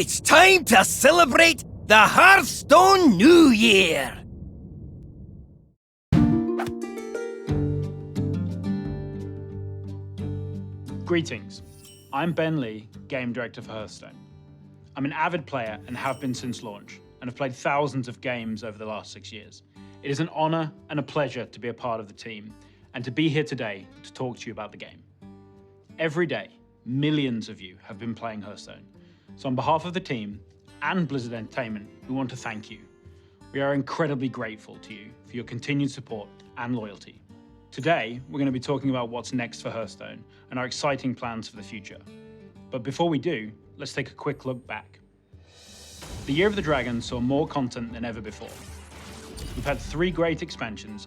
It's time to celebrate the Hearthstone New Year! Greetings, I'm Ben Lee, Game Director for Hearthstone. I'm an avid player and have been since launch, and have played thousands of games over the last 6 years. It is an honor and a pleasure to be a part of the team, and to be here today to talk to you about the game. Every day, millions of you have been playing Hearthstone, so on behalf of the team and Blizzard Entertainment, we want to thank you. We are incredibly grateful to you for your continued support and loyalty. Today, we're going to be talking about what's next for Hearthstone and our exciting plans for the future. But before we do, let's take a quick look back. The Year of the Dragon saw more content than ever before. We've had 3 great expansions,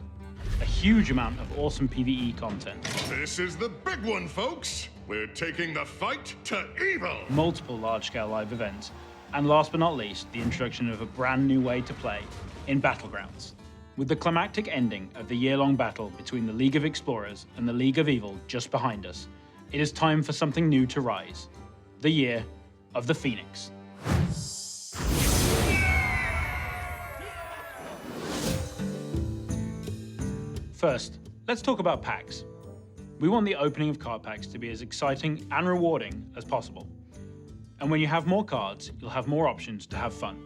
a huge amount of awesome PvE content. This is the big one, folks. We're taking the fight to evil. Multiple large-scale live events, and last but not least, the introduction of a brand new way to play in Battlegrounds. With the climactic ending of the year-long battle between the League of Explorers and the League of Evil just behind us, it is time for something new to rise. The Year of the Phoenix. First, let's talk about packs. We want the opening of card packs to be as exciting and rewarding as possible. And when you have more cards, you'll have more options to have fun.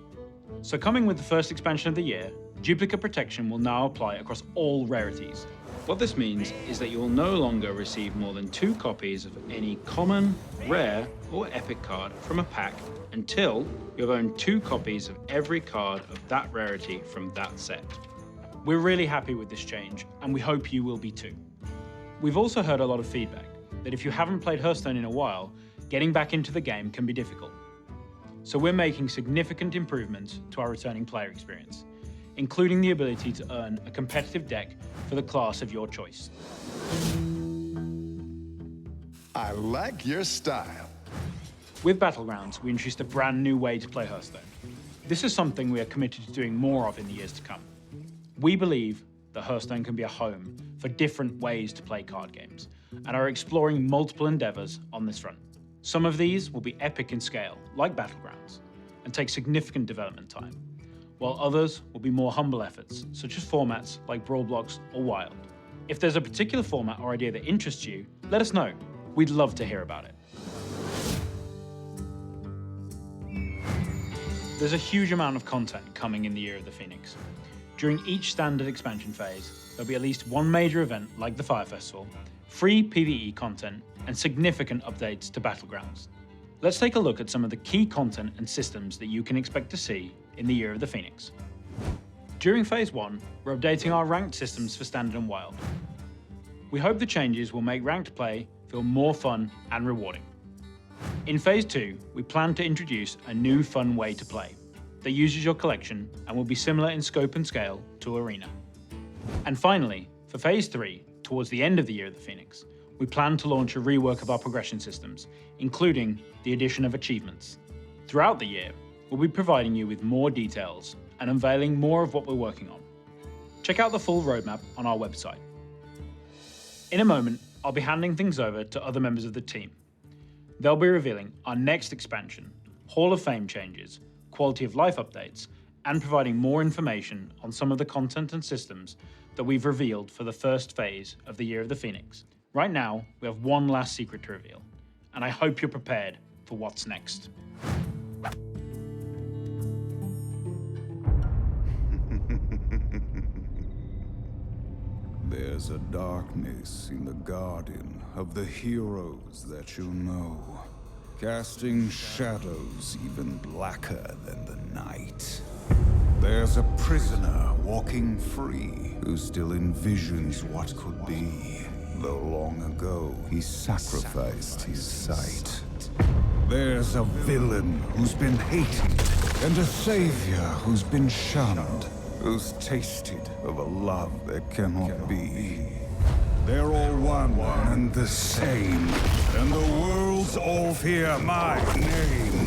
So coming with the first expansion of the year, duplicate protection will now apply across all rarities. What this means is that you will no longer receive more than 2 copies of any common, rare, or epic card from a pack until you have owned 2 copies of every card of that rarity from that set. We're really happy with this change, and we hope you will be too. We've also heard a lot of feedback that if you haven't played Hearthstone in a while, getting back into the game can be difficult. So we're making significant improvements to our returning player experience, including the ability to earn a competitive deck for the class of your choice. I like your style. With Battlegrounds, we introduced a brand new way to play Hearthstone. This is something we are committed to doing more of in the years to come. We believe that Hearthstone can be a home for different ways to play card games, and are exploring multiple endeavors on this front. Some of these will be epic in scale, like Battlegrounds, and take significant development time, while others will be more humble efforts, such as formats like Brawl Blocks or Wild. If there's a particular format or idea that interests you, let us know. We'd love to hear about it. There's a huge amount of content coming in the Year of the Phoenix. During each standard expansion phase, there'll be at least one major event like the Fire Festival, free PvE content, and significant updates to Battlegrounds. Let's take a look at some of the key content and systems that you can expect to see in the Year of the Phoenix. During Phase 1, we're updating our ranked systems for Standard and Wild. We hope the changes will make ranked play feel more fun and rewarding. In Phase 2, we plan to introduce a new fun way to play that uses your collection and will be similar in scope and scale to Arena. And finally, for Phase 3, towards the end of the Year of the Phoenix, we plan to launch a rework of our progression systems, including the addition of achievements. Throughout the year, we'll be providing you with more details and unveiling more of what we're working on. Check out the full roadmap on our website. In a moment, I'll be handing things over to other members of the team. They'll be revealing our next expansion, Hall of Fame changes, quality of life updates, and providing more information on some of the content and systems that we've revealed for the first phase of the Year of the Phoenix. Right now, we have one last secret to reveal, and I hope you're prepared for what's next. There's a darkness in the garden of the heroes that you know, casting shadows even blacker than the night. There's a prisoner walking free who still envisions what could be, though long ago he sacrificed his sight. There's a villain who's been hated, and a savior who's been shunned, who's tasted of a love that cannot be. They're all one and the same, and the worlds all fear my name.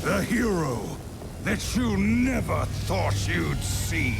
The hero that you never thought you'd see.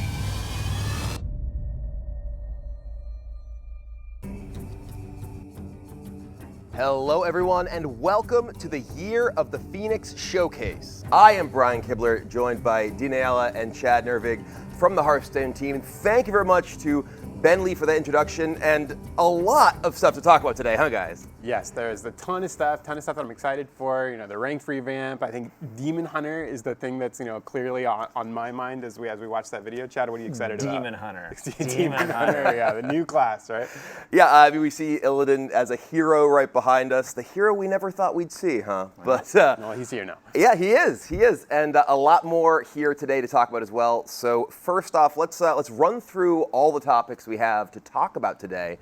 Hello everyone and welcome to the Year of the Phoenix Showcase. I am Brian Kibler, joined by Ayala and Chad Nervig from the Hearthstone team. Thank you very much to Ben Lee for that introduction and a lot of stuff to talk about today, huh guys? Yes, there's a ton of stuff that I'm excited for. You know, the ranked revamp. I think Demon Hunter is the thing that's, clearly on my mind as we watch that video. Chad, what are you excited about? Demon Hunter. Demon Hunter, yeah, the new class, right? Yeah, we see Illidan as a hero right behind us. The hero we never thought we'd see, huh? But well, he's here now. Yeah, he is, and a lot more here today to talk about as well. So first off, let's run through all the topics we have to talk about today.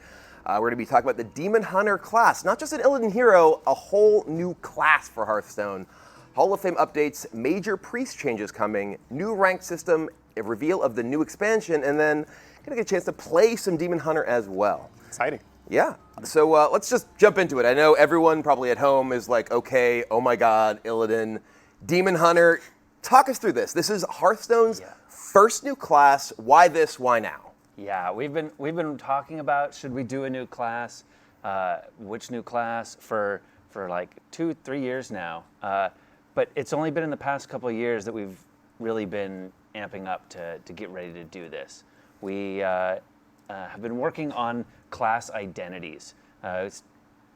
We're going to be talking about the Demon Hunter class, not just an Illidan hero, a whole new class for Hearthstone. Hall of Fame updates, major priest changes coming, new ranked system, a reveal of the new expansion, and then going to get a chance to play some Demon Hunter as well. Exciting. Yeah. So let's just jump into it. I know everyone probably at home is like, okay, oh my God, Illidan, Demon Hunter. Talk us through this. This is Hearthstone's first new class. Why this? Why now? Yeah, we've been talking about should we do a new class, which new class for like 2-3 years now. But it's only been in the past couple of years that we've really been amping up to get ready to do this. We have been working on class identities,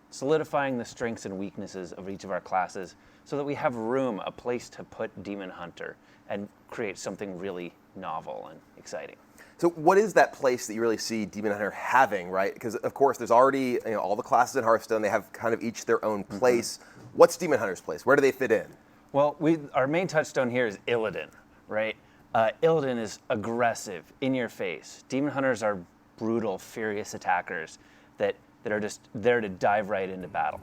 solidifying the strengths and weaknesses of each of our classes so that we have room, a place to put Demon Hunter and create something really novel and exciting. So what is that place that you really see Demon Hunter having, right? Because of course there's already all the classes in Hearthstone, they have kind of each their own place. What's Demon Hunter's place? Where do they fit in? Well, our main touchstone here is Illidan, right? Illidan is aggressive, in your face. Demon Hunters are brutal, furious attackers that are just there to dive right into battle.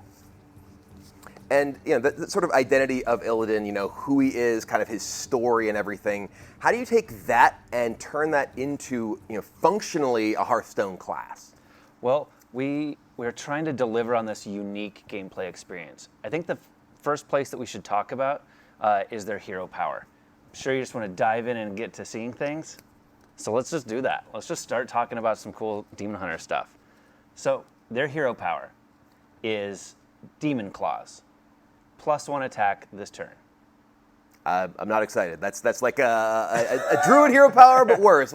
And the sort of identity of Illidan, who he is, kind of his story and everything. How do you take that and turn that into, functionally a Hearthstone class? Well, we're trying to deliver on this unique gameplay experience. I think the first place that we should talk about is their hero power. I'm sure you just want to dive in and get to seeing things. So let's just do that. Let's just start talking about some cool Demon Hunter stuff. So their hero power is Demon Claws. +1 attack this turn. I'm not excited. That's like a druid hero power, but worse.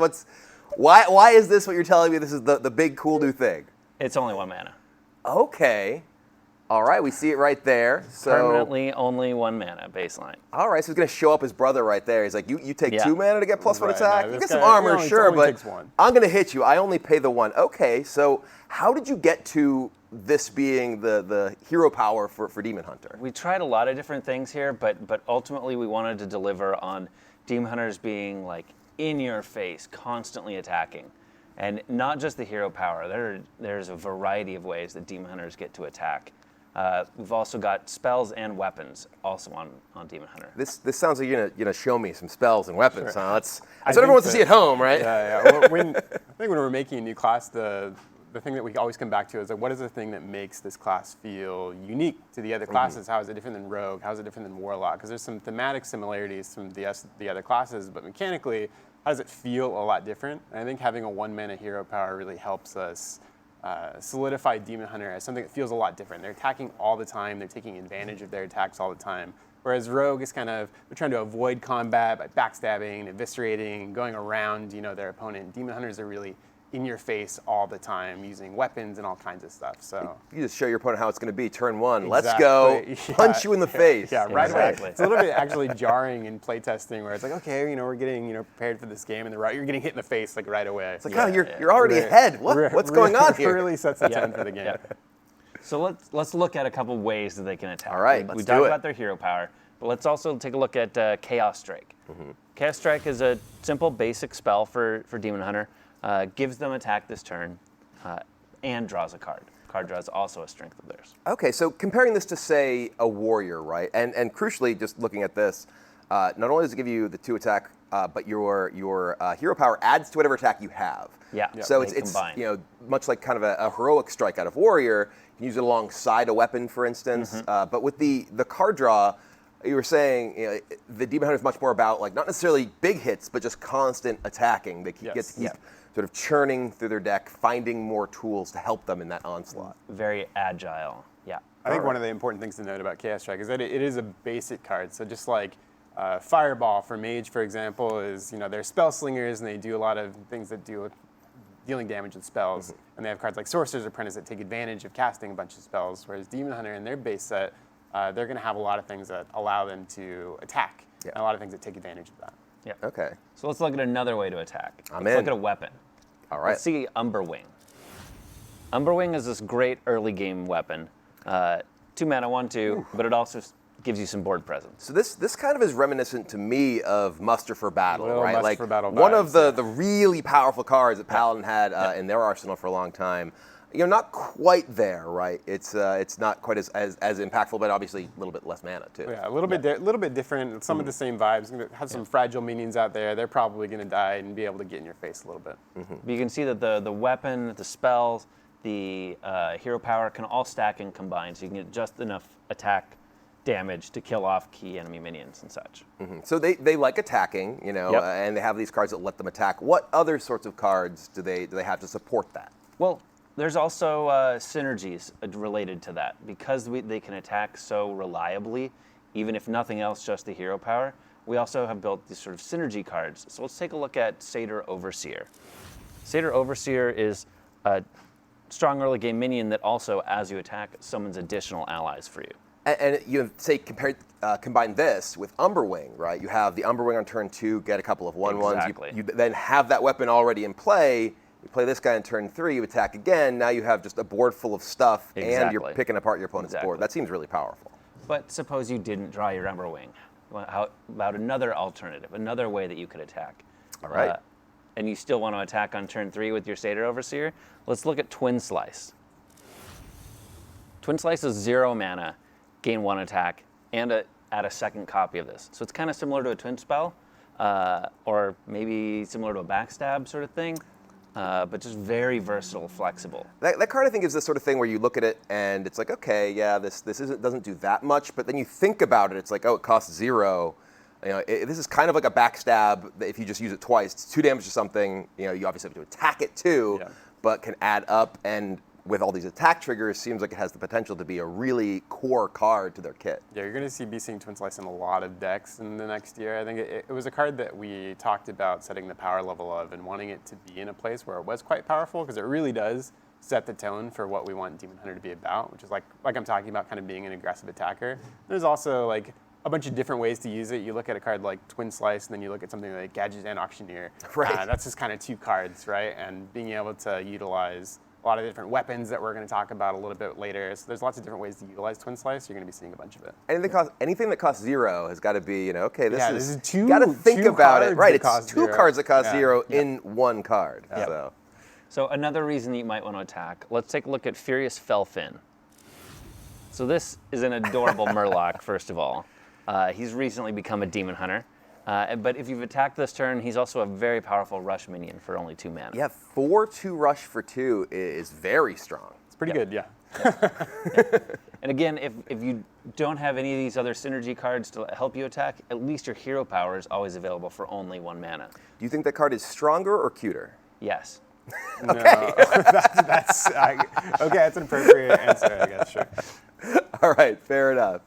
Why is this what you're telling me? This is the big cool new thing. It's only 1 mana. Okay. All right, we see it right there. So Permanently only 1 mana baseline. all right, so he's going to show up his brother right there. He's like, you take 2 mana to get +1 Right, attack? no, You this get some guy- armor, he sure, only but takes 1. I'm going to hit you. I only pay the 1. Okay, so how did you get to this being the hero power for Demon Hunter? We tried a lot of different things here, but ultimately we wanted to deliver on Demon Hunters being like in your face, constantly attacking. And not just the hero power. There's a variety of ways that Demon Hunters get to attack. We've also got spells and weapons also on Demon Hunter. This sounds like you're gonna show me some spells and weapons, Sure. huh? That's I what everyone think wants to see at home, right? Yeah. Well, I think when we're making a new class, the thing that we always come back to is like, what is the thing that makes this class feel unique to the other classes? How is it different than Rogue? How is it different than Warlock? Because there's some thematic similarities from the other classes, but mechanically, how does it feel a lot different? And I think having a 1 mana hero power really helps us solidify Demon Hunter as something that feels a lot different. They're attacking all the time. They're taking advantage of their attacks all the time. Whereas Rogue is they're trying to avoid combat by backstabbing, eviscerating, going around, their opponent. Demon Hunters are really in your face all the time, using weapons and all kinds of stuff. So You just show your opponent how it's going to be. Turn 1, let's Exactly. go, Yeah. punch you in the face. Yeah, right Exactly. away. It's a little bit actually jarring in playtesting where it's like, okay, we're getting prepared for this game, and you're getting hit in the face like right away. It's like, oh, you're already ahead. What's going on here? It really sets the tone for the game. Yeah. So let's look at a couple ways that they can attack. All right, we let's talked do it. about their hero power, but let's also take a look at Chaos Strike. Chaos Strike is a simple, basic spell for Demon Hunter. Gives them attack this turn, and draws a card. Card draw is also a strength of theirs. Okay, so comparing this to, say, a warrior, right? And crucially, just looking at this, not only does it give you the 2 attack, but your hero power adds to whatever attack you have. Yeah. So they it's combine. much like kind of a heroic strike out of warrior. You can use it alongside a weapon, for instance. But with the card draw, you were saying the Demon Hunter is much more about not necessarily big hits, but just constant attacking. They get to keep sort of churning through their deck, finding more tools to help them in that onslaught. Very agile. Yeah. I think one of the important things to note about Chaos Strike is that it is a basic card. So just like Fireball for Mage, for example, is, they're spell slingers and they do a lot of things that deal with dealing damage with spells. And they have cards like Sorcerer's Apprentice that take advantage of casting a bunch of spells, whereas Demon Hunter in their base set, they're going to have a lot of things that allow them to attack, and a lot of things that take advantage of that. Yeah. Okay. So let's look at another way to attack. I'm Let's in. look at a weapon. All right. Let's see Umberwing. Umberwing is this great early game weapon. 2 mana, 1/2, but it also gives you some board presence. So this kind of is reminiscent to me of Muster for Battle, Little right? Muster Like for Battle one of vibes, the really powerful cards that Paladin had in their arsenal for a long time. Not quite there, right? It's not quite as impactful, but obviously a little bit less mana too. Yeah, a little bit different. Some of the same vibes. Have some fragile minions out there. They're probably going to die and be able to get in your face a little bit. You can see that the weapon, the spells, the hero power can all stack and combine, so you can get just enough attack damage to kill off key enemy minions and such. So they like attacking, and they have these cards that let them attack. What other sorts of cards do they have to support that? Well, there's also synergies related to that. Because they can attack so reliably, even if nothing else, just the hero power, we also have built these sort of synergy cards. So let's take a look at Satyr Overseer. Satyr Overseer is a strong early game minion that also, as you attack, summons additional allies for you. And you say combine this with Umberwing, right? You have the Umberwing on turn 2, get a couple of 1/1s. Exactly. You then have that weapon already in play. You play this guy on turn 3, you attack again. Now you have just a board full of stuff, and you're Exactly. picking apart your opponent's board. That seems really powerful. But suppose you didn't draw your Umberwing. How about another alternative, another way that you could attack? All right. And you still want to attack on turn 3 with your Satyr Overseer? Let's look at Twin Slice. Twin Slice is 0 mana, gain 1 attack, and add a second copy of this. So it's kind of similar to a Twin Spell, or maybe similar to a Backstab sort of thing. But just very versatile, flexible. That card, I think, is this sort of thing where you look at it and it's like, okay, yeah, this doesn't do that much, but then you think about it, it's like, oh, it costs 0. This is kind of like a backstab that if you just use it twice, it's 2 damage to something. You obviously have to attack it too, but can add up. And with all these attack triggers, seems like it has the potential to be a really core card to their kit. Yeah, you're going to be seeing Twin Slice in a lot of decks in the next year. I think it was a card that we talked about setting the power level of and wanting it to be in a place where it was quite powerful, because it really does set the tone for what we want Demon Hunter to be about, which is like I'm talking about, kind of being an aggressive attacker. There's also like a bunch of different ways to use it. You look at a card like Twin Slice, and then you look at something like Gadget and Auctioneer. Right. That's just kind of 2 cards, right? And being able to utilize a lot of different weapons that we're going to talk about a little bit later. So there's lots of different ways to utilize Twin Slice. You're going to be seeing a bunch of it. Anything that costs 0 has got to be, okay, this is 2. Got to think about it, right? It's 2 cards that cost 0 in 1 card. Yep. So another reason that you might want to attack. Let's take a look at Furious Felfin. So this is an adorable Murloc, first of all. He's recently become a Demon Hunter. But if you've attacked this turn, he's also a very powerful rush minion for only 2 mana. Yeah, 4/2 rush for 2 is very strong. It's pretty good, yeah. And again, if you don't have any of these other synergy cards to help you attack, at least your hero power is always available for only 1 mana. Do you think that card is stronger or cuter? Yes. No, that's an appropriate answer, I guess, sure. All right, fair enough.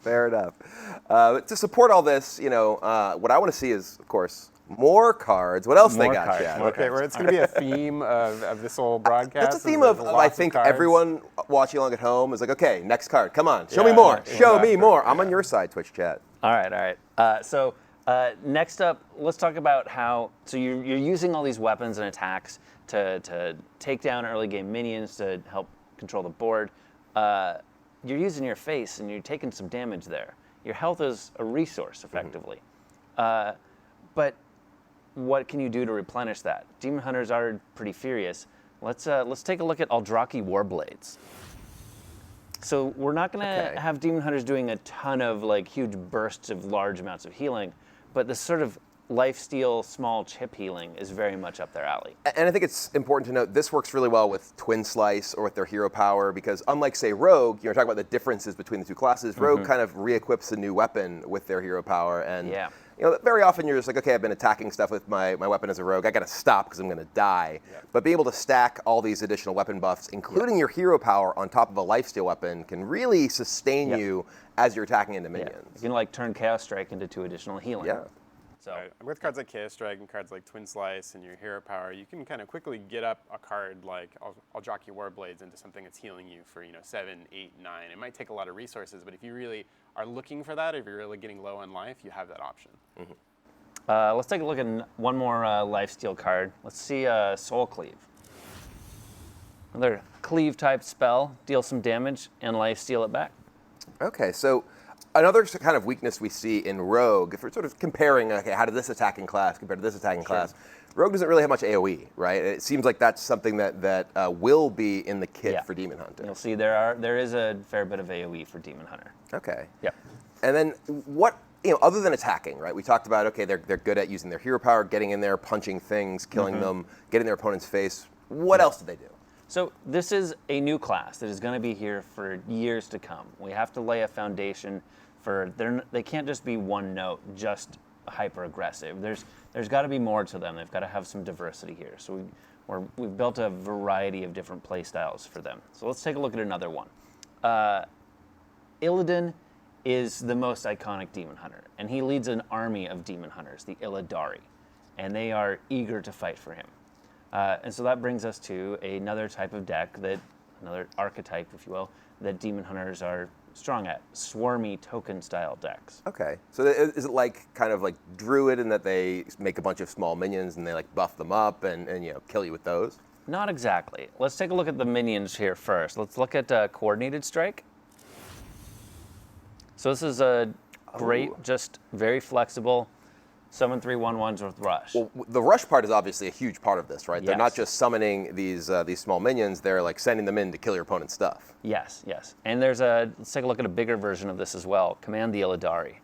To support all this, what I want to see is, of course, more cards. What else they got, cards, Chad? more Okay, well, it's going to be a theme of this whole broadcast. That's a theme There's of lots I think cards. everyone watching along at home is like, okay, next card. Come on, show me Yeah, more. yeah, Show me exactly. more. I'm on your side, Twitch chat. All right. So next up, let's talk about how. So you're using all these weapons and attacks to take down early game minions to help control the board. You're using your face and you're taking some damage there. Your health is a resource, effectively. But what can you do to replenish that? Demon Hunters are pretty furious. Let's take a look at Aldraki Warblades. So we're not going to have Demon Hunters doing a ton of huge bursts of large amounts of healing, but this sort of lifesteal small chip healing is very much up their alley. And I think it's important to note this works really well with Twin Slice or with their hero power, because unlike, say, Rogue, talking about the differences between the 2 classes, Rogue kind of re-equips a new weapon with their hero power, and very often you're just like, okay, I've been attacking stuff with my weapon as a rogue. I got to stop because I'm going to die. But being able to stack all these additional weapon buffs, including your hero power on top of a lifesteal weapon, can really sustain you as you're attacking into minions. You can like turn Chaos Strike into 2 additional healing. Yeah. So Right. With cards like Chaos Strike and cards like Twin Slice and your hero power, you can kind of quickly get up a card like I'll jockey Warblades into something that's healing you for 7, 8, 9. It might take a lot of resources, but if you really are looking for that, if you're really getting low on life, you have that option. let's take a look at one more lifesteal card. Let's see Soul Cleave. Another cleave type spell, deal some damage and lifesteal it back. Okay, so another kind of weakness we see in Rogue, if we're sort of comparing, okay, how did this attacking class compare to this attacking class, Rogue doesn't really have much AoE, right? It seems like that's something that will be in the kit for Demon Hunter. You'll see there is a fair bit of AoE for Demon Hunter. Okay. Yep. And then what, other than attacking, right? We talked about, okay, they're good at using their hero power, getting in there, punching things, killing them, getting their opponent's face. What else do they do? So this is a new class that is going to be here for years to come. We have to lay a foundation for, they can't just be one note, just hyper aggressive. There's got to be more to them. They've got to have some diversity here. So we've built a variety of different play styles for them. So let's take a look at another one. Illidan is the most iconic demon hunter, and he leads an army of demon hunters, the Illidari, and they are eager to fight for him. And so that brings us to another type of deck, another archetype, if you will, that demon hunters are strong at, swarmy token style decks. Okay, so is it like kind of like Druid in that they make a bunch of small minions and they like buff them up and kill you with those? Not exactly. Let's take a look at the minions here first. Let's look at Coordinated Strike. So this is a great, just very flexible, summon 3 1/1s with Rush. Well, the Rush part is obviously a huge part of this, right? Yes. They're not just summoning these small minions, they're like sending them in to kill your opponent's stuff. Yes, yes. And let's take a look at a bigger version of this as well. Command the Illidari.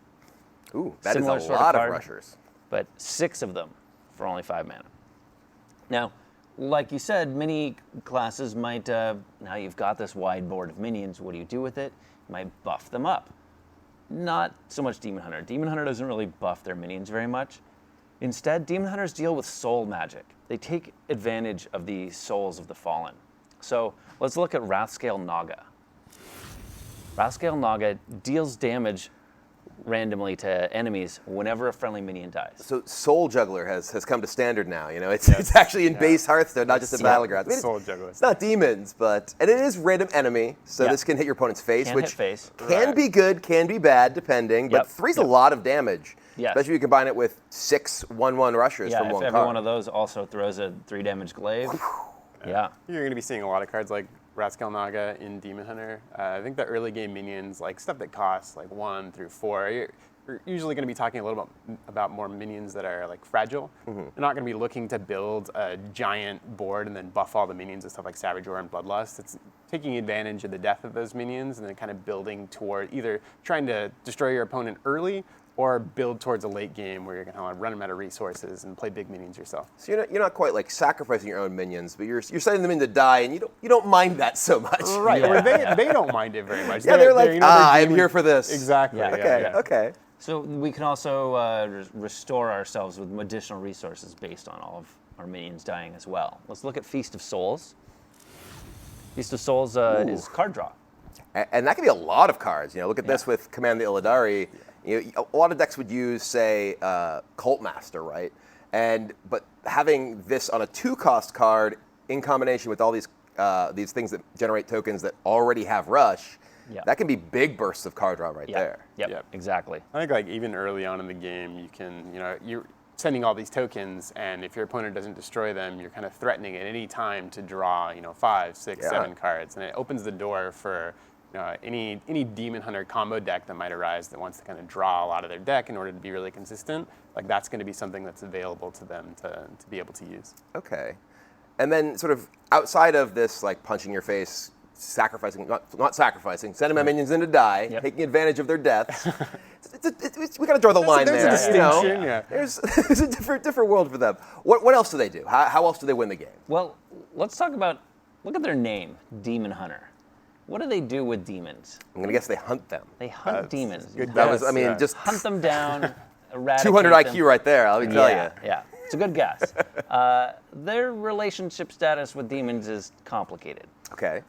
Ooh, that Similar is a sort of lot of card, rushers. But 6 of them for only 5 mana. Now, like you said, many classes might, now you've got this wide board of minions, what do you do with it? You might buff them up. Not so much Demon Hunter. Demon Hunter doesn't really buff their minions very much. Instead, Demon Hunters deal with soul magic. They take advantage of the souls of the fallen. So let's look at Wrathscale Naga. Wrathscale Naga deals damage randomly to enemies whenever a friendly minion dies. So Soul Juggler has come to standard now. It's actually in base Hearthstone, not just in Battlegrounds. I mean, Soul Juggler. It's not demons, and it is random enemy, so this can hit your opponent's face, Can which hit face. can be good, can be bad, depending. But 3's a lot of damage, Yes. especially if you combine it with 6 1/1 rushers from if one every card. one of those also throws a 3 damage glaive. Yeah. You're going to be seeing a lot of cards like Wrathscale Naga in Demon Hunter. I think the early game minions, like stuff that costs like 1 through 4, you're usually going to be talking a little bit about more minions that are like fragile. You're not going to be looking to build a giant board and then buff all the minions with stuff like Savage Roar and Bloodlust. It's taking advantage of the death of those minions and then kind of building toward either trying to destroy your opponent early or build towards a late game where you're going to run them out of resources and play big minions yourself. So you're not quite like sacrificing your own minions, but you're sending them in to die, and you don't mind that so much. Right. Or they don't mind it very much. Yeah, they're like, they're I'm demon- here for this. Exactly. Yeah. Okay. So we can also restore ourselves with additional resources based on all of our minions dying as well. Let's look at Feast of Souls. Feast of Souls is card draw. And that can be a lot of cards. Look at this with Command the Illidari. A lot of decks would use, say, Cult Master, right? But having this on a 2-cost card in combination with all these things that generate tokens that already have Rush, that can be big bursts of card draw there. Yep, exactly. I think like even early on in the game, you can, you're sending all these tokens, and if your opponent doesn't destroy them, you're kind of threatening at any time to draw, 5, 6, 7 cards, and it opens the door for any Demon Hunter combo deck that might arise that wants to kind of draw a lot of their deck in order to be really consistent. Like that's going to be something that's available to them to be able to use. Okay. And then sort of outside of this, like punching your face, sacrificing, not sacrificing, sending my minions in to die, taking advantage of their deaths. We got to draw the line there. There's a distinction, yeah. There's a different world for them. What else do they do? How else do they win the game? Well, let's talk about, look at their name, Demon Hunter. What do they do with demons? I'm going to guess they hunt them. They hunt demons. Good That was, guess, just Hunt them down, eradicate 200 them. IQ right there, let me tell Yeah, you. yeah. It's a good guess. Their relationship status with demons is complicated. Okay.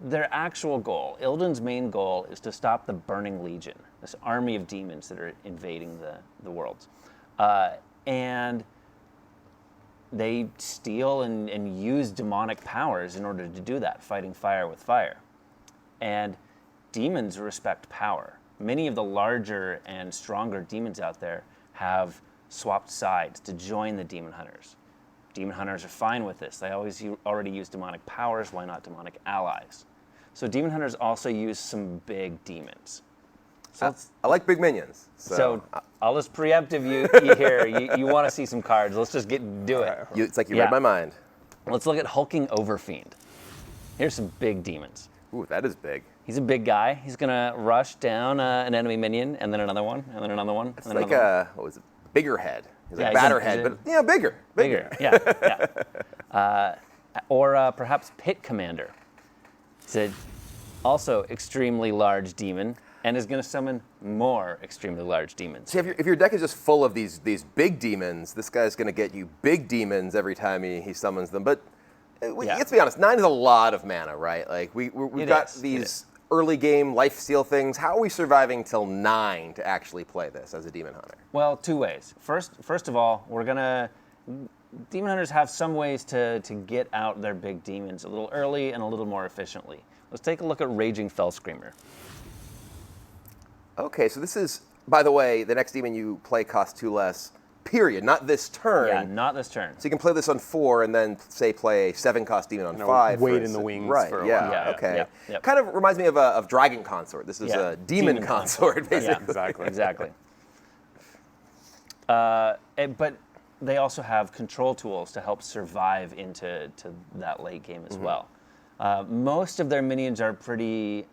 Their actual goal, Illidan's main goal, is to stop the Burning Legion, this army of demons that are invading the worlds. And they steal and use demonic powers in order to do that, fighting fire with fire. And demons respect power. Many of the larger and stronger demons out there have swapped sides to join the demon hunters. Demon hunters are fine with this. They already use demonic powers. Why not demonic allies? So demon hunters also use some big demons. So I like big minions. So I'll just preemptive you here. You want to see some cards. Let's just do it. It's like you read my mind. Let's look at Hulking Overfiend. Here's some big demons. Ooh, that is big. He's a big guy. He's going to rush down an enemy minion, and then another one, and then another one. It's like a, what was it? Bigger head. He's like Yeah, batter head, but bigger. Yeah. Or perhaps Pit Commander. It's also extremely large demon, and is going to summon more extremely large demons. See, if your deck is just full of these big demons, this guy's going to get you big demons every time he summons them. But let's be honest, 9 is a lot of mana, right? Like we've got these early game lifesteal things. How are we surviving till 9 to actually play this as a demon hunter? Well, 2 ways. First of all, demon hunters have some ways to get out their big demons a little early and a little more efficiently. Let's take a look at Raging Fell Screamer. Okay, so this is, by the way, the next demon you play costs 2 less, period, not this turn. Yeah, not this turn. So you can play this on 4 and then, say, play a 7-cost demon on 5. Wait in the wings for a while. while. Okay. Yep. Kind of reminds me of Dragon Consort. This is a demon consort, basically. Yeah, exactly. But they also have control tools to help survive into that late game as well. Most of their minions are pretty.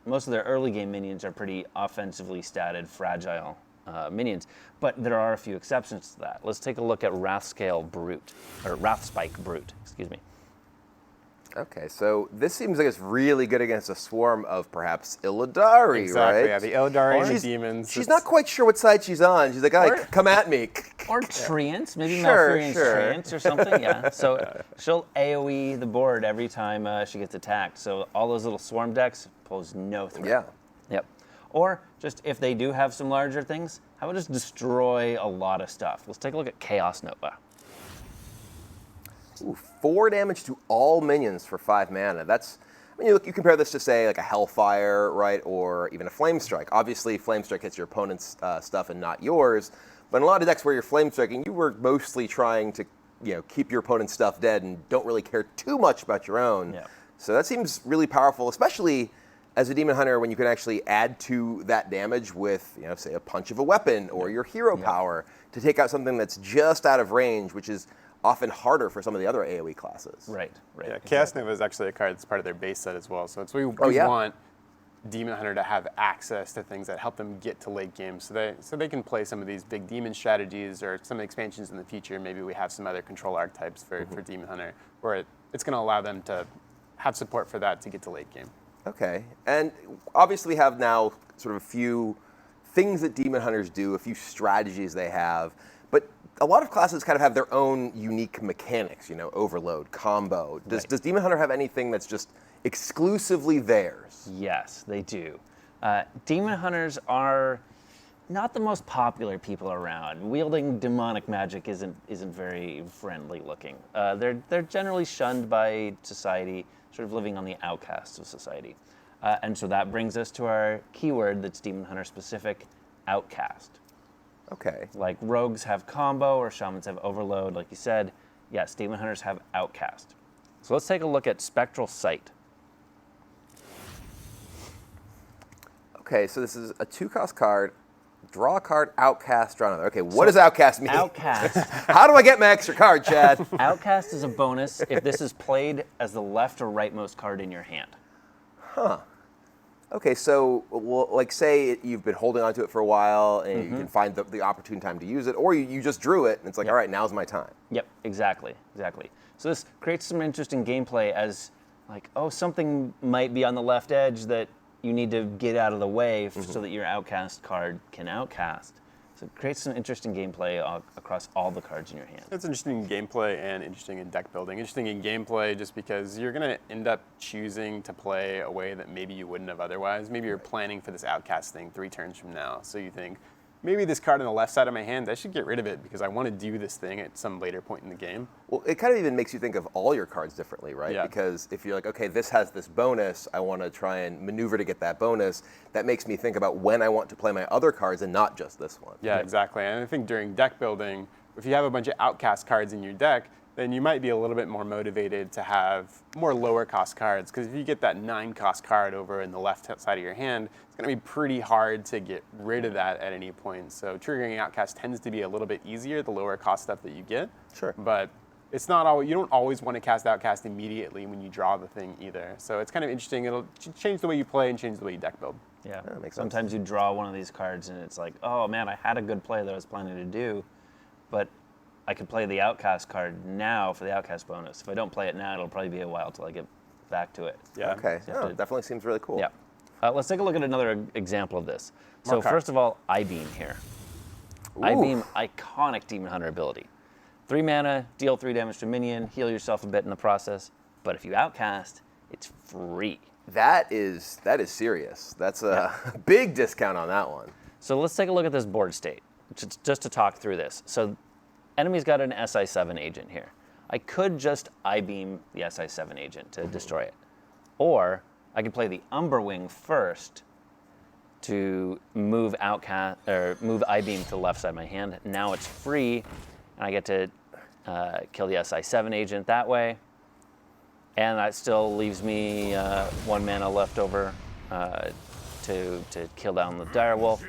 Most of their early game minions are pretty offensively statted, fragile minions, but there are a few exceptions to that. Let's take a look at Wrathspike Brute. Excuse me. Okay, so this seems like it's really good against a swarm of perhaps Illidari, exactly, right? Yeah, the Illidari and the demons. She's not quite sure what side she's on. She's like, all right, come at me. Or Treants, maybe Malfurion's Treants or something, yeah. So she'll AoE the board every time she gets attacked. So all those little swarm decks pose no threat. Yeah. Yep. Or just if they do have some larger things, how about just destroy a lot of stuff? Let's take a look at Chaos Nova. Ooh, 4 damage to all minions for 5 mana. That's, I mean, you compare this to, say, like a Hellfire, right, or even a Flame Strike. Obviously, Flame Strike hits your opponent's stuff and not yours. But in a lot of decks where you're Flame Striking, you were mostly trying to, keep your opponent's stuff dead and don't really care too much about your own. Yeah. So that seems really powerful, especially as a demon hunter when you can actually add to that damage with, say, a punch of a weapon or your hero power to take out something that's just out of range, which is often harder for some of the other AoE classes. Right. Yeah, Chaos Nova is actually a card that's part of their base set as well. So it's we want Demon Hunter to have access to things that help them get to late game, so they can play some of these big demon strategies or some expansions in the future. Maybe we have some other control archetypes for Demon Hunter, where it's going to allow them to have support for that to get to late game. Okay, and obviously we have now sort of a few things that Demon Hunters do, a few strategies they have, but a lot of classes kind of have their own unique mechanics, overload, combo. Does Demon Hunter have anything that's just exclusively theirs? Yes, they do. Demon Hunters are not the most popular people around. Wielding demonic magic isn't very friendly looking. They're generally shunned by society, sort of living on the outcasts of society. And so that brings us to our keyword that's Demon Hunter specific, outcast. Okay. Like rogues have combo or shamans have overload, like you said. Yes, Demon Hunters have outcast. So let's take a look at Spectral Sight. Okay, so this is a 2-cost card. Draw a card, outcast, draw another. Okay, what does outcast mean? Outcast. How do I get my extra card, Chad? Outcast is a bonus if this is played as the left or rightmost card in your hand. Huh. Okay, so, like, say you've been holding onto it for a while, and you can find the opportune time to use it, or you just drew it, and it's like, all right, now's my time. Yep, exactly. So this creates some interesting gameplay as, like, something might be on the left edge that, you need to get out of the way so that your outcast card can outcast. So it creates some interesting gameplay across all the cards in your hand. It's interesting in gameplay and interesting in deck building. Interesting in gameplay just because you're going to end up choosing to play a way that maybe you wouldn't have otherwise. Maybe you're planning for this outcast thing 3 turns from now. So you think, maybe this card on the left side of my hand, I should get rid of it because I want to do this thing at some later point in the game. Well, it kind of even makes you think of all your cards differently, right? Yeah. Because if you're like, okay, this has this bonus, I want to try and maneuver to get that bonus, that makes me think about when I want to play my other cards and not just this one. Yeah, exactly. And I think during deck building, if you have a bunch of outcast cards in your deck, then you might be a little bit more motivated to have more lower cost cards. Because if you get that 9 cost card over in the left side of your hand, it's going to be pretty hard to get rid of that at any point. So triggering outcast tends to be a little bit easier, the lower cost stuff that you get. Sure. But it's not always, you don't always want to cast outcast immediately when you draw the thing either. So it's kind of interesting. It'll change the way you play and change the way you deck build. Yeah, that makes sense. Sometimes you draw one of these cards and it's like, oh man, I had a good play that I was planning to do, but I could play the outcast card now for the outcast bonus. If I don't play it now, it'll probably be a while till I get back to it. Yeah. Okay, You have to- definitely seems really cool. Yeah. Let's take a look at another example of this. So More cards. first of all, I-Beam here. I-Beam, iconic Demon Hunter ability. 3 mana, deal 3 damage to a minion, heal yourself a bit in the process. But if you outcast, it's free. That is serious. That's a big discount on that one. So let's take a look at this board state, just to talk through this. So enemy's got an SI7 agent here. I could just I-Beam the SI7 agent to destroy it. Or I could play the Umberwing first to move move I-Beam to the left side of my hand. Now it's free, and I get to kill the SI7 agent that way. And that still leaves me 1 mana left over to kill down the direwolf.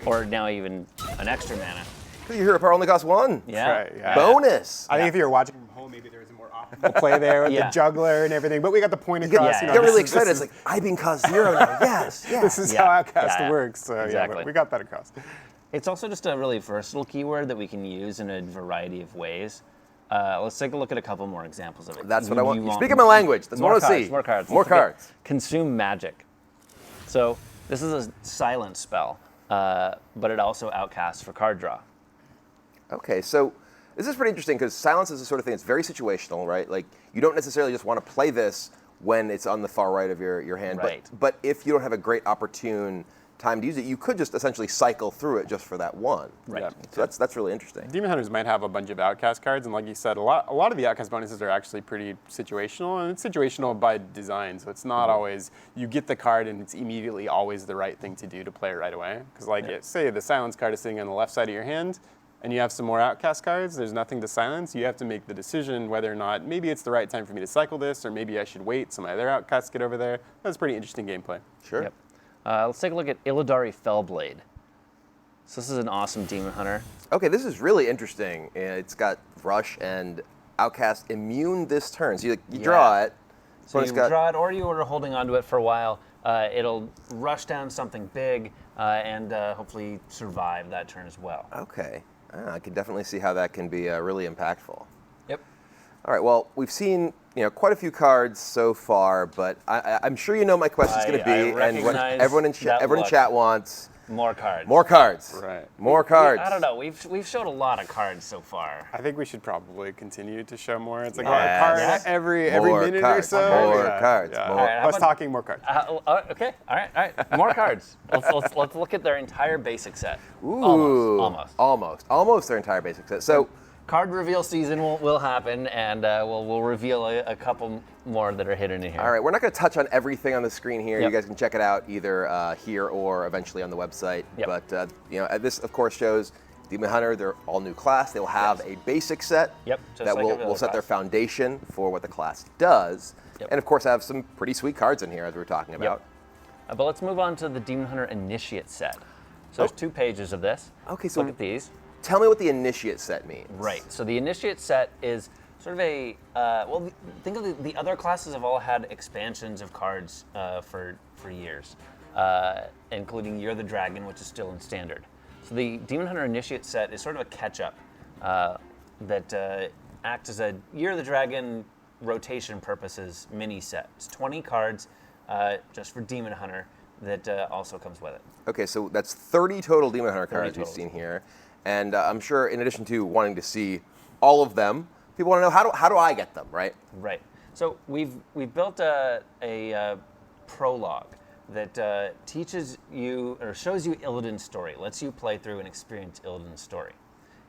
Or now even an extra mana. Your hero power only costs 1. Yeah. Right, yeah. Bonus. I think if you were watching from home, maybe there was a more optimal play there with Yeah. the juggler and everything. But we got the point across. Yeah, you yeah. know, Get really this excited. is- It's like, I-Beam costs 0 now. Yes, yes. This is Yeah, how outcast yeah, yeah. works. So Exactly. yeah, we got that across. It's also just a really versatile keyword that we can use in a variety of ways. Let's take a look at a couple more examples of it. That's what I want. You You're speaking my language. That's what I want to see. More cards. More Let's look at cards. Consume magic. So this is a silent spell, but it also outcasts for card draw. Okay, so this is pretty interesting because silence is the sort of thing that's very situational, right? Like, you don't necessarily just want to play this when it's on the far right of your hand. Right. But if you don't have a great opportune time to use it, you could just essentially cycle through it just for that one. Right. Yeah. So that's really interesting. Demon Hunters might have a bunch of outcast cards, and like you said, a lot of the outcast bonuses are actually pretty situational, and it's situational by design. So it's not always you get the card and it's immediately always the right thing to do to play it right away. Because say the silence card is sitting on the left side of your hand, and you have some more outcast cards. There's nothing to silence. You have to make the decision whether or not maybe it's the right time for me to cycle this, or maybe I should wait so my other outcasts get over there. That's pretty interesting gameplay. Sure. Yep. Let's take a look at Illidari Fellblade. So this is an awesome Demon Hunter. Okay, this is really interesting. It's got Rush and Outcast immune this turn. So you draw it. So but you it's got- draw it, or you are holding onto it for a while. It'll rush down something big and hopefully survive that turn as well. Okay. I can definitely see how that can be really impactful. Yep. All right. Well, we've seen quite a few cards so far, but I'm sure you know my question's going to be, I and what recognize everyone in that look. chat wants. More cards. More cards. Right. More cards. I don't know. We've showed a lot of cards so far. I think we should probably continue to show more. It's like Yes. a card Yes. every More minute cards. or so. More cards. Yeah. More. All right, how Less about- talking, more cards. Okay. All right. More cards. Let's look at their entire basic set. Ooh. Almost. Their entire basic set. So, Card reveal season will happen, and we'll reveal a couple more that are hidden in here. all right, we're not going to touch on everything on the screen here. Yep. You guys can check it out either here or eventually on the website. Yep. But this, of course, shows Demon Hunter. They're all new class. They will have a basic set Yep, just that like will every other set their class. foundation for what the class does. Yep. And of course, have some pretty sweet cards in here as we were talking about. But let's move on to the Demon Hunter Initiate set. So there's 2 pages of this. Okay, so look at these. Tell me what the Initiate set means. Right. So the Initiate set is sort of a think of the other classes have all had expansions of cards for years, including You're the Dragon, which is still in Standard. So the Demon Hunter Initiate set is sort of a catch-up that acts as a You're the Dragon rotation purposes mini set. It's 20 cards just for Demon Hunter that also comes with it. Okay, so that's 30 total Demon Hunter 30 cards we've totals. seen here. And I'm sure in addition to wanting to see all of them, people want to know how do I get them, right? Right. So we've built a prologue that teaches you or shows you Illidan's story, lets you play through and experience Illidan's story.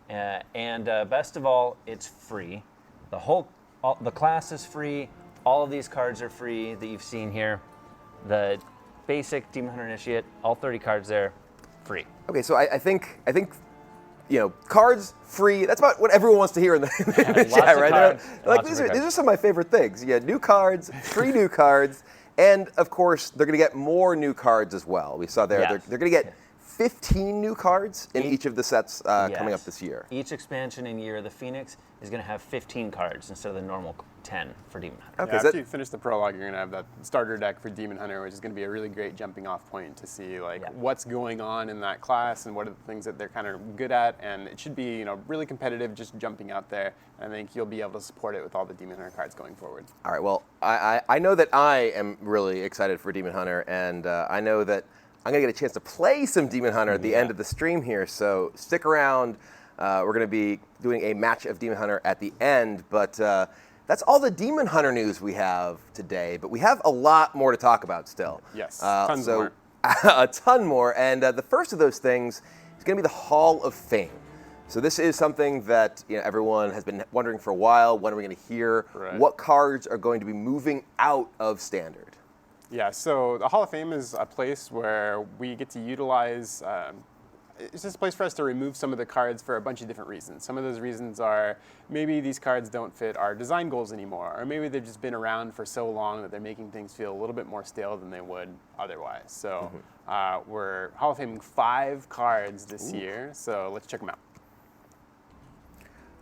And best of all, it's free. The class is free. All of these cards are free that you've seen here. The basic Demon Hunter Initiate, all 30 cards there, free. Okay, so I think cards free. That's about what everyone wants to hear in the Lots chat, of right? cards, Like lots of these cards. are some of my favorite things. Yeah, new cards, free new cards, and of course they're going to get more new cards as well. We saw there Yes. they're going to get 15 new cards in each of the sets coming up Yes. this year. Each expansion in Year of the Phoenix is going to have 15 cards instead of the normal 10 for Demon Hunter. Okay, Yeah, so after you finish the prologue, you're going to have that starter deck for Demon Hunter, which is going to be a really great jumping off point to see Yeah. what's going on in that class and what are the things that they're kind of good at. And it should be really competitive, just jumping out there. I think you'll be able to support it with all the Demon Hunter cards going forward. All right, well, I know that I am really excited for Demon Hunter, and I know that I'm going to get a chance to play some Demon Hunter at the end of the stream here, so stick around. We're going to be doing a match of Demon Hunter at the end, but that's all the Demon Hunter news we have today, but we have a lot more to talk about still. Yes, tons more. A ton more, and the first of those things is going to be the Hall of Fame. So this is something that everyone has been wondering for a while. When are we going to hear what cards are going to be moving out of Standard? Yeah, so the Hall of Fame is a place where we get to utilize, it's just a place for us to remove some of the cards for a bunch of different reasons. Some of those reasons are maybe these cards don't fit our design goals anymore, or maybe they've just been around for so long that they're making things feel a little bit more stale than they would otherwise. So we're Hall of Faming 5 cards this year, so let's check them out.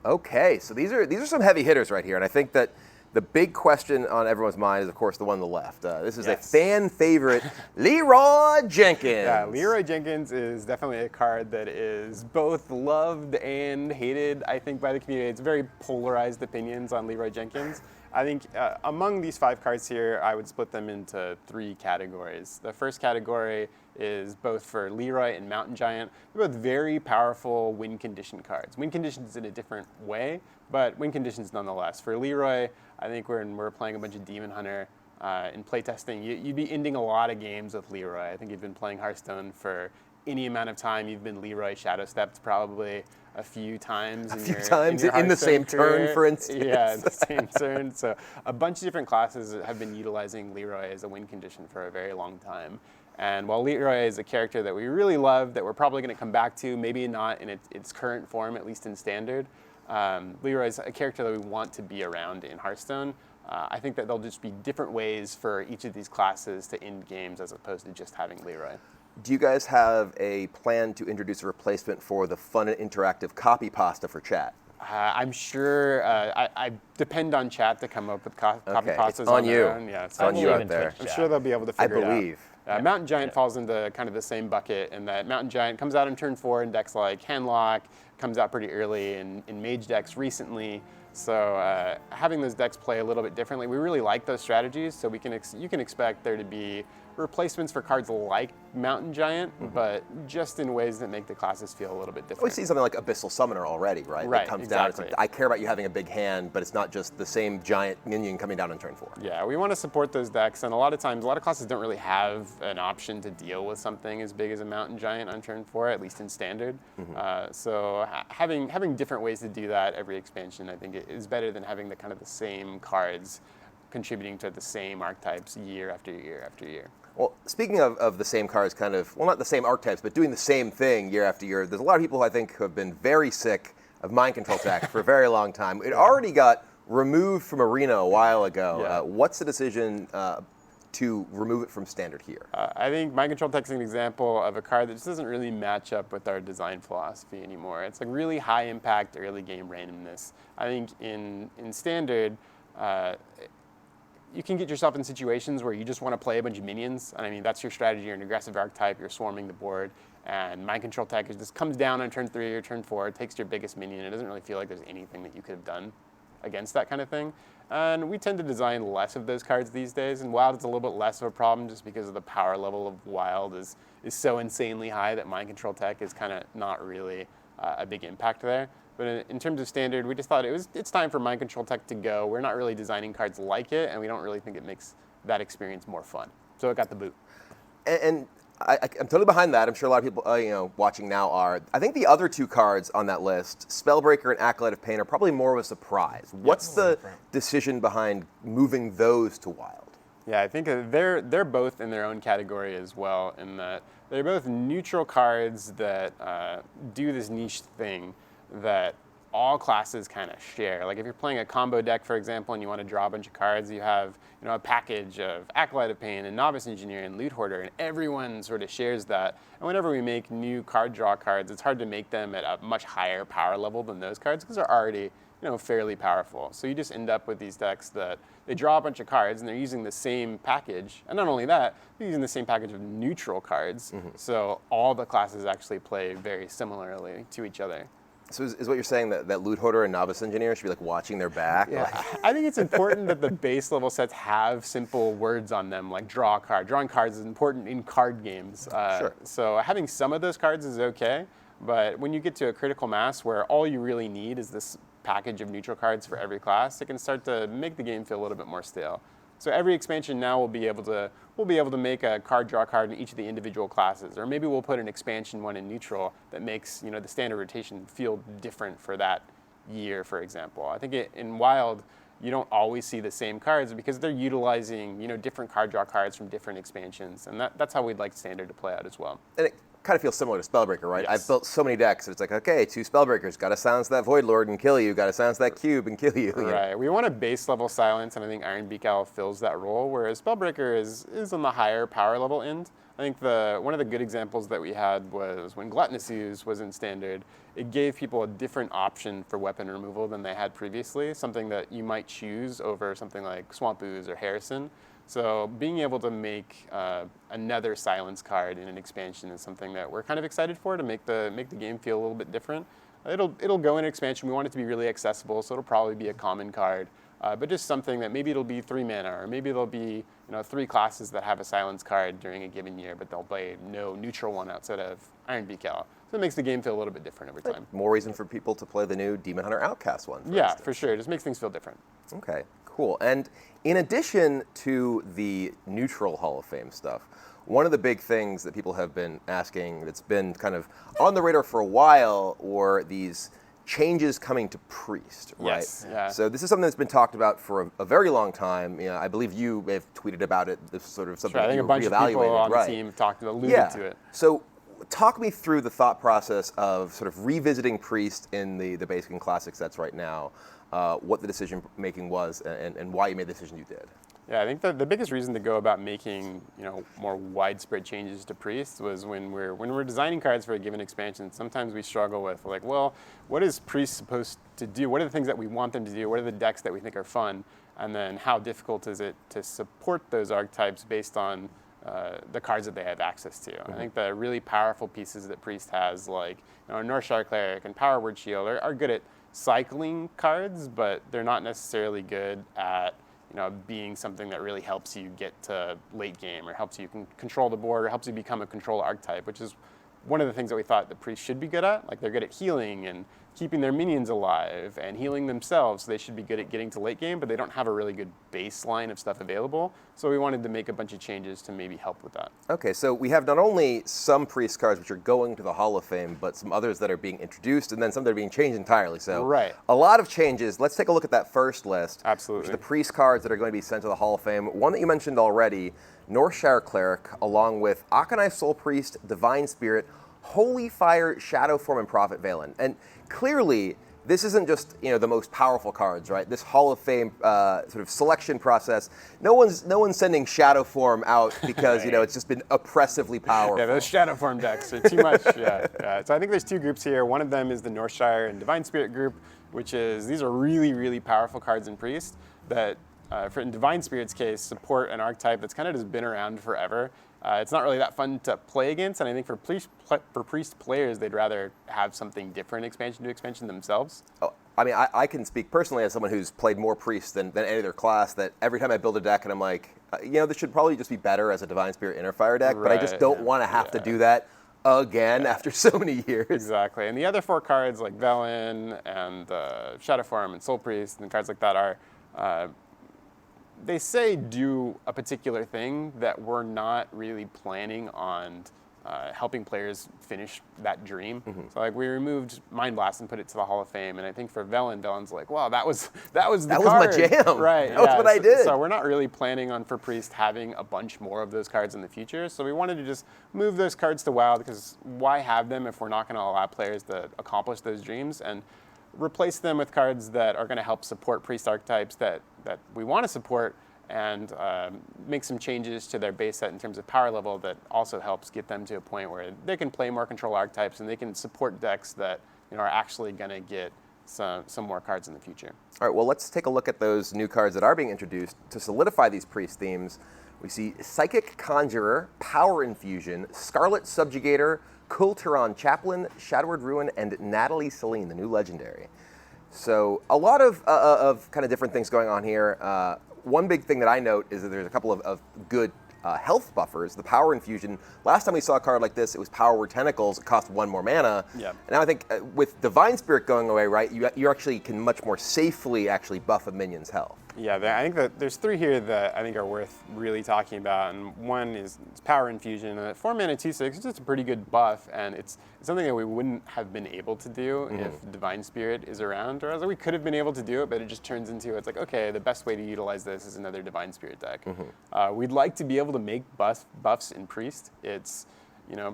Okay, so these are some heavy hitters right here, and I think that the big question on everyone's mind is, of course, the one on the left. This is a fan favorite, Leroy Jenkins. Yeah, Leroy Jenkins is definitely a card that is both loved and hated, I think, by the community. It's very polarized opinions on Leroy Jenkins. I think among these 5 cards here, I would split them into 3 categories. The first category is both for Leroy and Mountain Giant. They're both very powerful win condition cards. Win conditions in a different way, but win conditions nonetheless. For Leroy, I think when we're playing a bunch of Demon Hunter in playtesting, you'd be ending a lot of games with Leroy. I think you've been playing Hearthstone for any amount of time. You've been Leroy Shadow Stepped probably a few times. In the same turn, for instance. Yeah, in the same turn. So a bunch of different classes have been utilizing Leroy as a win condition for a very long time. And while Leroy is a character that we really love, that we're probably going to come back to, maybe not in its current form, at least in Standard, Leroy is a character that we want to be around in Hearthstone. I think that there'll just be different ways for each of these classes to end games as opposed to just having Leroy. Do you guys have a plan to introduce a replacement for the fun and interactive copy pasta for chat? I'm sure I depend on chat to come up with copy pastas it's on you. their own. Yeah, It's on you out there. I'm sure they'll be able to figure it out. I believe. Mountain Giant falls into kind of the same bucket in that Mountain Giant comes out in turn 4 in decks like Handlock, comes out pretty early in Mage decks recently. So having those decks play a little bit differently, we really like those strategies. So you can expect there to be replacements for cards like Mountain Giant, but just in ways that make the classes feel a little bit different. We see something like Abyssal Summoner already, right? Right, That comes exactly. down. I care about you having a big hand, but it's not just the same giant minion coming down on turn 4. Yeah, we want to support those decks, and a lot of times, a lot of classes don't really have an option to deal with something as big as a Mountain Giant on turn 4, at least in Standard. So having different ways to do that every expansion, I think, is better than having the kind of the same cards contributing to the same archetypes year after year after year. Well, speaking of the same cards, kind of, well, not the same archetypes, but doing the same thing year after year, there's a lot of people who I think have been very sick of mind control tech for a very long time. It already got removed from Arena a while ago. Yeah. What's the decision to remove it from Standard here? I think mind control tech is an example of a card that just doesn't really match up with our design philosophy anymore. It's like really high impact early game randomness. I think in Standard, you can get yourself in situations where you just want to play a bunch of minions. And I mean, that's your strategy. You're an aggressive archetype. You're swarming the board. And mind control tech just comes down on turn 3 or turn 4, takes your biggest minion. It doesn't really feel like there's anything that you could have done against that kind of thing. And we tend to design less of those cards these days. And Wild, it's a little bit less of a problem just because of the power level of Wild is so insanely high that mind control tech is kind of not really a big impact there. But in terms of Standard, we just thought it's time for mind control tech to go. We're not really designing cards like it, and we don't really think it makes that experience more fun. So it got the boot. And I'm totally behind that. I'm sure a lot of people watching now are. I think the other two cards on that list, Spellbreaker and Acolyte of Pain, are probably more of a surprise. What's the decision behind moving those to Wild? Yeah, I think they're both in their own category as well, in that they're both neutral cards that do this niche thing that all classes kind of share. Like if you're playing a combo deck, for example, and you want to draw a bunch of cards, you have a package of Acolyte of Pain and Novice Engineer and Loot Hoarder, and everyone sort of shares that. And whenever we make new card draw cards, it's hard to make them at a much higher power level than those cards because they're already fairly powerful. So you just end up with these decks that they draw a bunch of cards and they're using the same package. And not only that, they're using the same package of neutral cards. So all the classes actually play very similarly to each other. So is what you're saying that Loot Hoarder and Novice Engineer should be like watching their back? Yeah, I think it's important that the base level sets have simple words on them, like draw a card. Drawing cards is important in card games. Sure. So having some of those cards is okay, but when you get to a critical mass where all you really need is this package of neutral cards for every class, it can start to make the game feel a little bit more stale. So every expansion now will be able to make a card draw card in each of the individual classes, or maybe we'll put an expansion one in neutral that makes the standard rotation feel different for that year, for example. I think in Wild you don't always see the same cards because they're utilizing different card draw cards from different expansions, and that's how we'd like Standard to play out as well. And it kind of feels similar to Spellbreaker, right? Yes. I've built so many decks, and it's like, okay, 2 Spellbreakers, got to silence that Void Lord and kill you, got to silence that Cube and kill you. Right. We want a base level silence, and I think Iron Beak Owl fills that role, whereas Spellbreaker is on the higher power level end. I think one of the good examples that we had was when Gluttonous Ooze was in Standard. It gave people a different option for weapon removal than they had previously, something that you might choose over something like Swamp Ooze or Harrison. So being able to make another silence card in an expansion is something that we're kind of excited for, to make the game feel a little bit different. It'll go in an expansion. We want it to be really accessible, so it'll probably be a common card, but just something that maybe it'll be 3 mana, or maybe there'll be 3 classes that have a silence card during a given year, but they'll play no neutral one outside of Iron Beak Owl. So it makes the game feel a little bit different over time. More reason for people to play the new Demon Hunter Outcast one. Yeah, for sure. It just makes things feel different. Okay, cool. And in addition to the neutral Hall of Fame stuff, one of the big things that people have been asking that's been kind of on the radar for a while were these changes coming to Priest, right? Yes. Yeah. So this is something that's been talked about for a very long time. I believe you have tweeted about it. This is sort of something Sure, I think you a bunch of people on right? the team alluded to it. So talk me through the thought process of sort of revisiting Priest in the Basic and Classic sets right now, what the decision making was, and why you made the decision you did. Yeah, I think the biggest reason to go about making more widespread changes to Priest was when we're designing cards for a given expansion. Sometimes we struggle with what is Priest supposed to do? What are the things that we want them to do? What are the decks that we think are fun? And then how difficult is it to support those archetypes based on the cards that they have access to? Mm-hmm. I think the really powerful pieces that Priest has, like Northshire Cleric and Power Word Shield, are good at cycling cards, but they're not necessarily good at being something that really helps you get to late game, or helps you control the board, or helps you become a control archetype, which is one of the things that we thought the Priest should be good at. Like, they're good at healing and keeping their minions alive and healing themselves, so they should be good at getting to late game, but they don't have a really good baseline of stuff available. So we wanted to make a bunch of changes to maybe help with that. Okay, so we have not only some Priest cards which are going to the Hall of Fame, but some others that are being introduced, and then some that are being changed entirely. So right. A lot of changes. Let's take a look at that first list. Absolutely. Which are the Priest cards that are going to be sent to the Hall of Fame. One that you mentioned already, Northshire Cleric, along with Akanai Soul Priest, Divine Spirit, Holy Fire, Shadow Form, and Prophet Valen. And clearly, this isn't just the most powerful cards, right? This Hall of Fame sort of selection process. No one's sending Shadow Form out because right. it's just been oppressively powerful. Yeah, those Shadow Form decks are too much. Yeah. So I think there's 2 groups here. One of them is the Northshire and Divine Spirit group, which is these are really, really powerful cards in Priest that, in Divine Spirit's case, support an archetype that's kind of just been around forever. It's not really that fun to play against, and I think for Priest players, they'd rather have something different expansion to expansion themselves. Oh, I mean, I can speak personally as someone who's played more priests than any other class, that every time I build a deck and I'm like, this should probably just be better as a Divine Spirit Inner Fire deck, but I just don't want to have to do that again after so many years. Exactly. And the other 4 cards like Velen and Shadow Form and Soul Priest and cards like that are, they say do a particular thing that we're not really planning on helping players finish that dream. So like we removed Mind Blast and put it to the Hall of Fame, and I think for Velen's like, wow, that was the card. Was my jam. Right. That was what I did. So we're not really planning on for Priest having a bunch more of those cards in the future. So we wanted to just move those cards to WoW, because why have them if we're not going to allow players to accomplish those dreams, and replace them with cards that are going to help support Priest archetypes that we want to support, and make some changes to their base set in terms of power level that also helps get them to a point where they can play more control archetypes and they can support decks that are actually going to get some more cards in the future. All right, well, let's take a look at those new cards that are being introduced to solidify these priest themes. We see Psychic Conjurer, Power Infusion, Scarlet Subjugator, Kulturon Chaplain, Shadowward Ruin, and Natalie Celine, the new legendary. So a lot of kind of different things going on here. One big thing that I note is that there's a couple of good health buffers. The Power Infusion, last time we saw a card like this, it was Power Word Tentacles, it cost 1 more mana. Yeah. And now I think with Divine Spirit going away, right, you actually can much more safely actually buff a minion's health. Yeah, I think that there's 3 here that I think are worth really talking about, and one is Power Infusion. 4 mana 2/6 is just a pretty good buff, and it's something that we wouldn't have been able to do if Divine Spirit is around, or else we could have been able to do it, but it just turns into, it's like, okay, the best way to utilize this is another Divine Spirit deck. We'd like to be able to make buffs in Priest. It's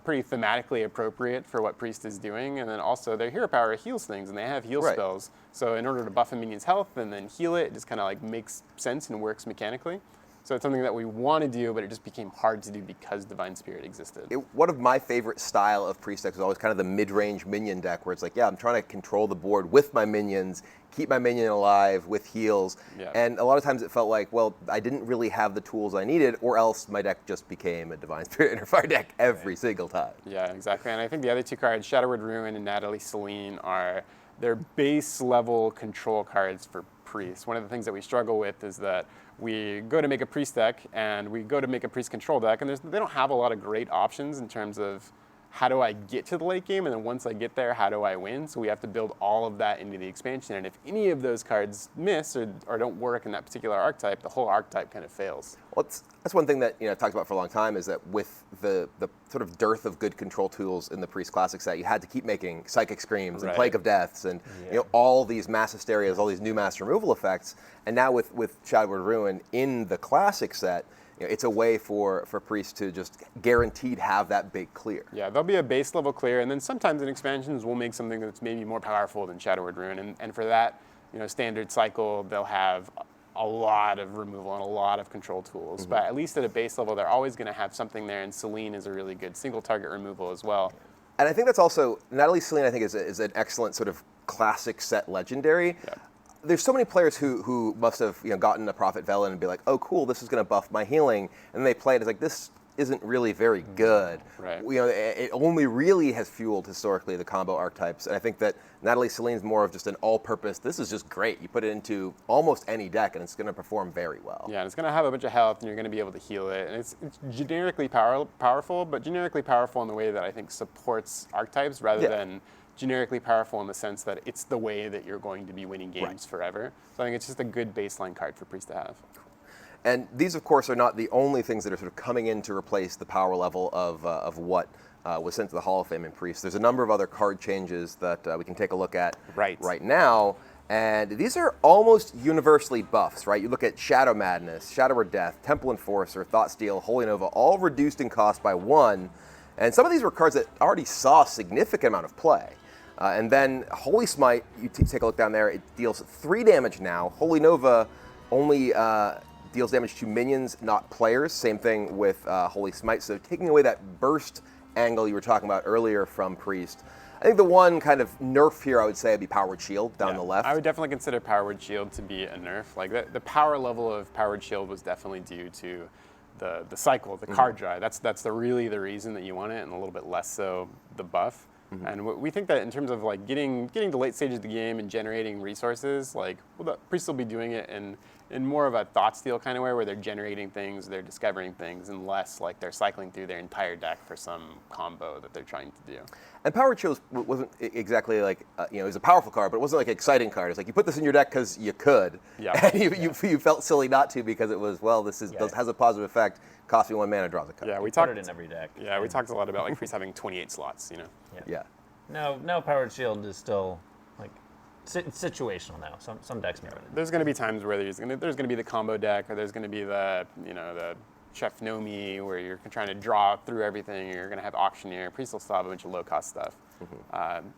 pretty thematically appropriate for what Priest is doing, and then also their hero power heals things, and they have heal spells. So in order to buff a minion's health and then heal it, it just kind of like makes sense and works mechanically. So it's something that we want to do, but it just became hard to do because Divine Spirit existed. One of my favorite style of Priest decks was always kind of the mid-range minion deck, where it's like, I'm trying to control the board with my minions, keep my minion alive with heals. Yeah. And a lot of times it felt like, well, I didn't really have the tools I needed, or else my deck just became a Divine Spirit Inner Fire deck every single time. Yeah, exactly. And I think the other 2 cards, Shadowward Ruin and Natalie Celine, are their base level control cards for Priest. One of the things that we struggle with is that we go to make a Priest deck and we go to make a Priest control deck, and they don't have a lot of great options in terms of how do I get to the late game, and then once I get there, how do I win? So we have to build all of that into the expansion, and if any of those cards miss or don't work in that particular archetype, the whole archetype kind of fails. Well, that's one thing that talked about for a long time, is that with the sort of dearth of good control tools in the Priest Classic set, you had to keep making Psychic Screams and Plague of Deaths and all these mass hysterias, all these new mass removal effects. And now with Shadowward Ruin in the Classic set, it's a way for Priest to just guaranteed have that big clear. Yeah, there'll be a base level clear, and then sometimes in expansions we'll make something that's maybe more powerful than Shadowward Ruin, and for that, standard cycle, they'll have a lot of removal and a lot of control tools. But at least at a base level, they're always going to have something there, and Celine is a really good single target removal as well. And I think that's also, Natalie Celine, I think, is an excellent sort of classic set legendary. Yeah. There's so many players who must have gotten a Prophet Velen and be like, oh cool, this is going to buff my healing, and then they play it, it's like, this isn't really very good. Right. It only really has fueled historically the combo archetypes, and I think that Natalie Celine's more of just an all-purpose, this is just great. You put it into almost any deck and it's going to perform very well. Yeah, and it's going to have a bunch of health and you're going to be able to heal it, and it's generically powerful, but generically powerful in the way that I think supports archetypes rather than generically powerful in the sense that it's the way that you're going to be winning games forever. So I think it's just a good baseline card for Priest to have. And these, of course, are not the only things that are sort of coming in to replace the power level of what was sent to the Hall of Fame in Priest. There's a number of other card changes that we can take a look at right now. And these are almost universally buffs, right? You look at Shadow Madness, Shadow or Death, Temple Enforcer, Thoughtsteal, Holy Nova, all reduced in cost by 1. And some of these were cards that already saw a significant amount of play. And then Holy Smite, you take a look down there, it deals 3 damage now. Holy Nova only deals damage to minions, not players. Same thing with Holy Smite. So taking away that burst angle you were talking about earlier from Priest. I think the one kind of nerf here I would say would be Powered Shield down the left. I would definitely consider Powered Shield to be a nerf. Like the power level of Powered Shield was definitely due to the cycle, the card draw. That's really the reason that you want it, and a little bit less so the buff. And we think that in terms of like getting to late stages of the game and generating resources, like the priests will be doing it in more of a thought steal kind of way, where they're generating things, they're discovering things, and less like they're cycling through their entire deck for some combo that they're trying to do. And Power Chills wasn't exactly like, it was a powerful card, but it wasn't like an exciting card. It's like you put this in your deck because you could. Yeah. And you felt silly not to because it was, well, this has a positive effect, costs me 1 mana, draws a card. Yeah, we Put talked it in every deck. Yeah, we talked a lot about like priests having 28 slots, Yeah. No, Powered Shield is still like situational now. Some decks merit it. There's going to be times where there's going to be the combo deck, or there's going to be the Chef Nomi, where you're trying to draw through everything. You're going to have Auctioneer. Priest will still have a bunch of low-cost stuff.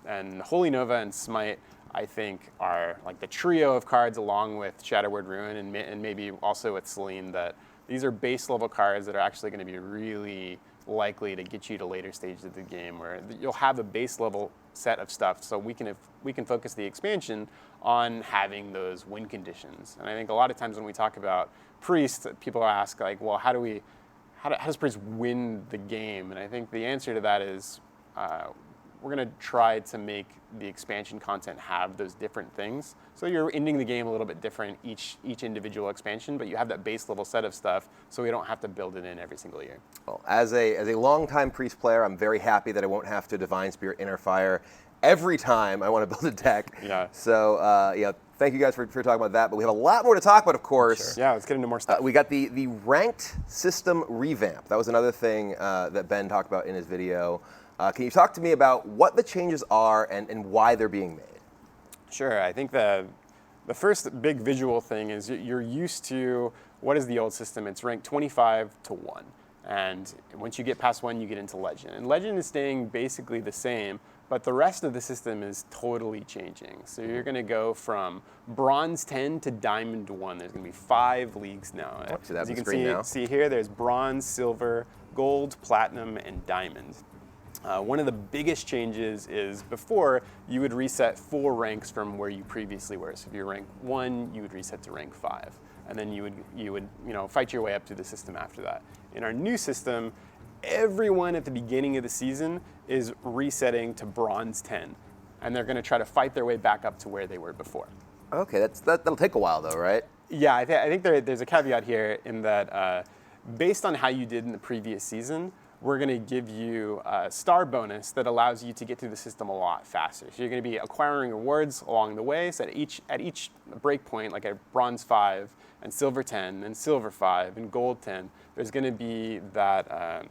And Holy Nova and Smite, I think, are like the trio of cards, along with Shadowward Ruin and maybe also with Selene, that these are base-level cards that are actually going to be really likely to get you to later stages of the game, where you'll have a base-level set of stuff, so we can focus the expansion on having those win conditions. And I think a lot of times when we talk about Priest, people ask like, well, how does Priest win the game? And I think the answer to that is we're going to try to make the expansion content have those different things. So you're ending the game a little bit different each individual expansion, but you have that base level set of stuff, so we don't have to build it in every single year. Well, as a longtime Priest player, I'm very happy that I won't have to Divine Spirit Inner Fire every time I want to build a deck. Yeah. So thank you guys for talking about that. But we have a lot more to talk about, of course. Sure. Yeah, let's get into more stuff. We got the ranked system revamp. That was another thing that Ben talked about in his video. Can you talk to me about what the changes are and why they're being made? Sure. I think the first big visual thing is you're used to, what is the old system? It's ranked 25 to 1. And once you get past 1, you get into Legend. And Legend is staying basically the same, but the rest of the system is totally changing. So you're going to go from Bronze 10 to Diamond 1. There's going to be 5 leagues now. See that As you on the can screen see here, there's Bronze, Silver, Gold, Platinum, and Diamond. One of the biggest changes is before you would reset 4 ranks from where you previously were. So if you're rank 1, you would reset to rank 5, and then you would fight your way up through the system after that. In our new system, everyone at the beginning of the season is resetting to Bronze 10, and they're going to try to fight their way back up to where they were before. Okay, that'll take a while though, right? Yeah, I think there's a caveat here in that based on how you did in the previous season, we're going to give you a star bonus that allows you to get through the system a lot faster. So you're going to be acquiring rewards along the way. So at each break point, like at Bronze 5 and Silver 10 and Silver 5 and Gold 10, there's going to be that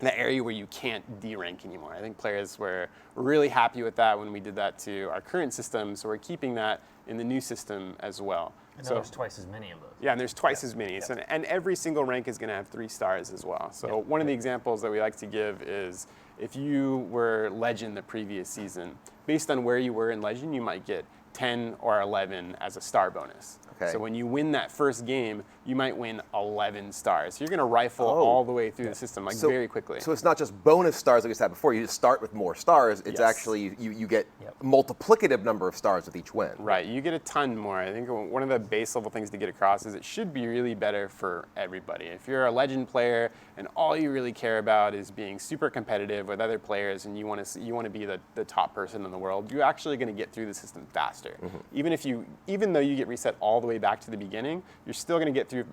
area where you can't D-rank anymore. I think players were really happy with that when we did that to our current system, so we're keeping that in the new system as well. And there's twice as many of those. Yeah, and there's twice as many. So, and every single rank is going to have 3 stars as well. So one of the examples that we like to give is if you were Legend the previous season, based on where you were in Legend, you might get 10 or 11 as a star bonus. Okay. So when you win that first game, you might win 11 stars. So you're going to rifle all the way through the system very quickly. So it's not just bonus stars like we said before. You just start with more stars. It's actually you get multiplicative number of stars with each win. Right, you get a ton more. I think one of the base level things to get across is it should be really better for everybody. If you're a Legend player and all you really care about is being super competitive with other players and you want to be the top person in the world, you're actually going to get through the system faster. Even though you get reset all the way back to the beginning, you're still going to get through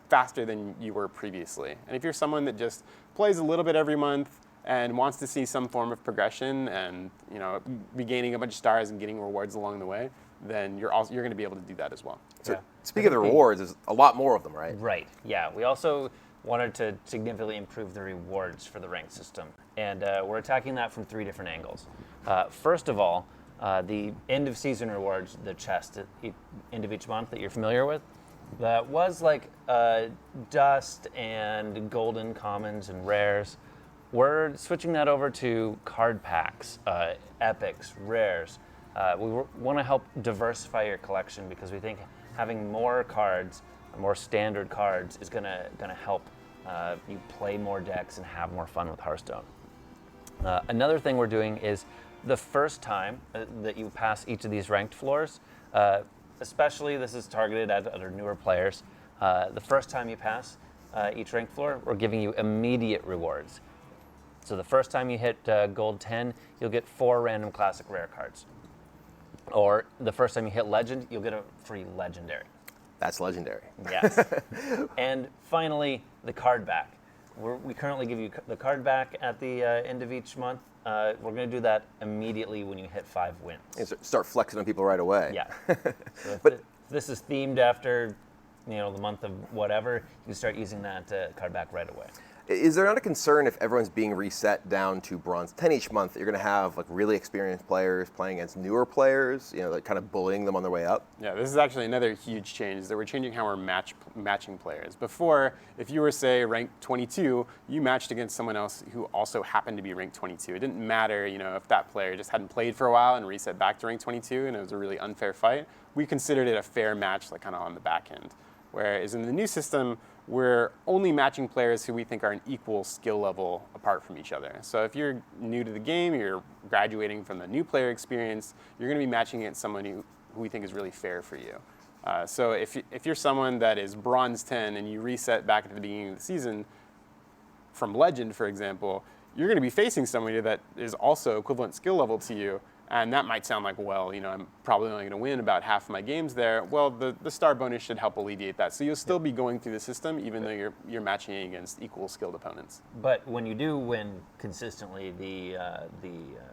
faster than you were previously. And if you're someone that just plays a little bit every month and wants to see some form of progression and be gaining a bunch of stars and getting rewards along the way, then you're going to be able to do that as well. So speaking of the rewards, there's a lot more of them, right? Right. Yeah. We also wanted to significantly improve the rewards for the ranked system, and we're attacking that from 3 different angles. First of all, the end of season rewards, the chest at the end of each month that you're familiar with, that was like dust and golden commons and rares. We're switching that over to card packs, epics, rares. We want to help diversify your collection because we think having more cards, more standard cards, is gonna help you play more decks and have more fun with Hearthstone. Another thing we're doing is the first time that you pass each of these ranked floors, especially this is targeted at other newer players, the first time you pass each ranked floor, we're giving you immediate rewards. So the first time you hit gold 10, you'll get 4 random classic rare cards. Or the first time you hit legend, you'll get a free legendary. That's legendary. Yes. And finally, the card back. We currently give you the card back at the end of each month. We're going to do that immediately when you hit 5 wins. And start flexing on people right away. Yeah. So if this is themed after, the month of whatever, you can start using that card back right away. Is there not a concern if everyone's being reset down to bronze 10 each month, that you're going to have like really experienced players playing against newer players, like kind of bullying them on their way up? Yeah, this is actually another huge change, is that we're changing how we're matching players. Before, if you were, say, ranked 22, you matched against someone else who also happened to be ranked 22. It didn't matter, if that player just hadn't played for a while and reset back to rank 22, and it was a really unfair fight. We considered it a fair match, like kind of on the back end. Whereas in the new system, we're only matching players who we think are an equal skill level apart from each other. So if you're new to the game, you're graduating from the new player experience, you're going to be matching against someone who we think is really fair for you. So if you're someone that is bronze 10 and you reset back at the beginning of the season from legend, for example, you're going to be facing somebody that is also equivalent skill level to you. And that might sound like, well, I'm probably only going to win about half of my games there. Well, the star bonus should help alleviate that. So you'll still be going through the system, even though you're matching against equal skilled opponents. But when you do win consistently, the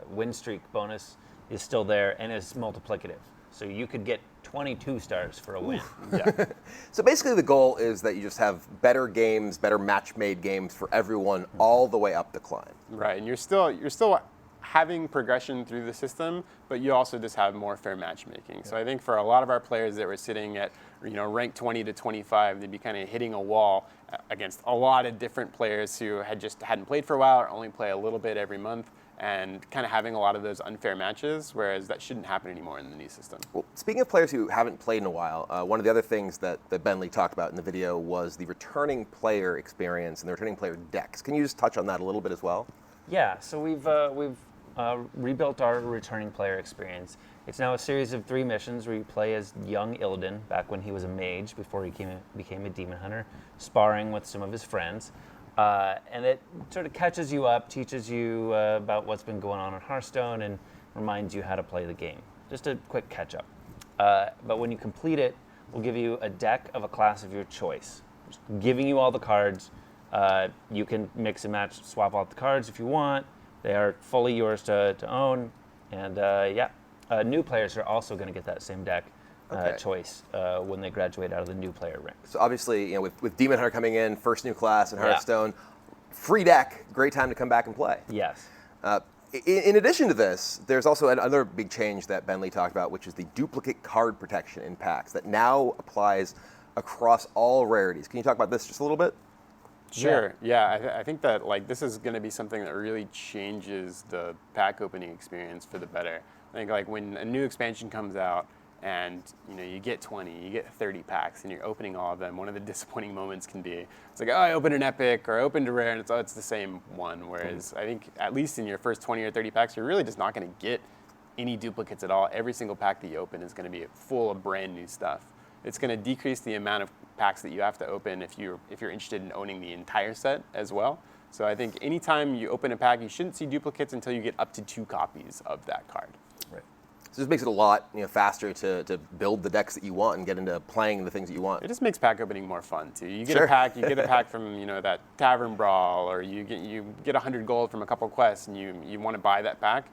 win streak bonus is still there and is multiplicative. So you could get 22 stars for a win. Yeah. So basically the goal is that you just have better games, better match-made games for everyone all the way up the climb. Right, and you're still having progression through the system, but you also just have more fair matchmaking. So I think for a lot of our players that were sitting at rank 20 to 25, they'd be kind of hitting a wall against a lot of different players who hadn't played for a while or only play a little bit every month, and kind of having a lot of those unfair matches, whereas that shouldn't happen anymore in the new system. Well, speaking of players who haven't played in a while, one of the other things that Ben Lee talked about in the video was the returning player experience and the returning player decks. Can you just touch on that a little bit as well? Yeah, so we've rebuilt our returning player experience. It's now a series of 3 missions where you play as young Illidan, back when he was a mage, before he became a demon hunter, sparring with some of his friends. And it sort of catches you up, teaches you about what's been going on in Hearthstone, and reminds you how to play the game. Just a quick catch-up. But when you complete it, we'll give you a deck of a class of your choice, just giving you all the cards. You can mix and match, swap out the cards if you want. They are fully yours to own. And new players are also going to get that same deck choice when they graduate out of the new player rank. So obviously, with Demon Hunter coming in, first new class in Hearthstone, free deck, great time to come back and play. Yes. In addition to this, there's also another big change that Ben Lee talked about, which is the duplicate card protection in packs that now applies across all rarities. Can you talk about this just a little bit? Sure. Yeah, I think that this is going to be something that really changes the pack opening experience for the better. I think when a new expansion comes out and you get 20, you get 30 packs, and you're opening all of them, one of the disappointing moments can be it's like, oh, I opened an epic or I opened a rare, and it's the same one. Whereas I think at least in your first 20 or 30 packs, you're really just not going to get any duplicates at all. Every single pack that you open is going to be full of brand new stuff. It's going to decrease the amount of packs that you have to open if you're interested in owning the entire set as well. So I think anytime you open a pack, you shouldn't see duplicates until you get up to 2 copies of that card. Right. So this makes it a lot faster to build the decks that you want and get into playing the things that you want. It just makes pack opening more fun too. You get a pack, you get a pack from that tavern brawl, or you get 100 gold from a couple quests, and you want to buy that pack.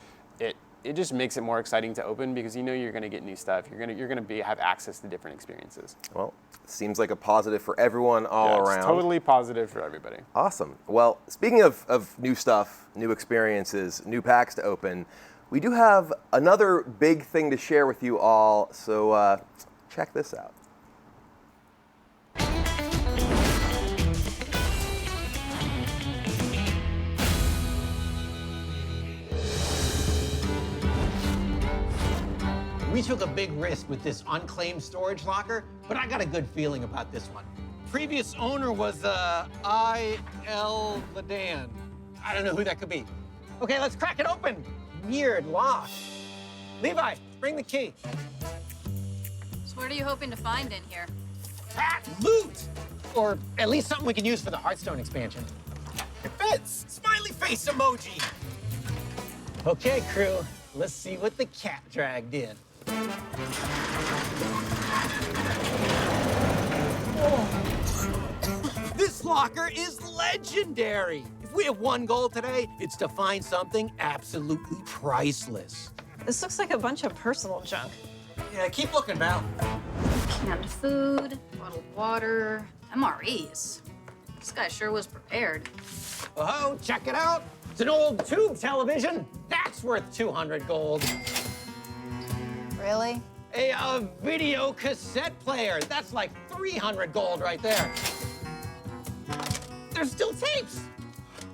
It just makes it more exciting to open because you're going to get new stuff. You're going to have access to different experiences. Well, seems like a positive for everyone all around. It's totally positive for everybody. Awesome. Well, speaking of new stuff, new experiences, new packs to open, we do have another big thing to share with you all. So check this out. We took a big risk with this unclaimed storage locker, but I got a good feeling about this one. Previous owner was I.L. Ladan. I don't know who that could be. Okay, let's crack it open. Weird lock. Levi, bring the key. So what are you hoping to find in here? Loot! Or at least something we can use for the Hearthstone expansion. fits! Smiley face emoji! Okay, crew, let's see what the cat dragged in. This locker is legendary! If we have one goal today, it's to find something absolutely priceless. This looks like a bunch of personal junk. Yeah, keep looking, Val. Canned food, bottled water, MREs. This guy sure was prepared. Oh, check it out. It's an old tube television. That's worth 200 gold. Really? A video cassette player. That's like 300 gold right there. There's still tapes.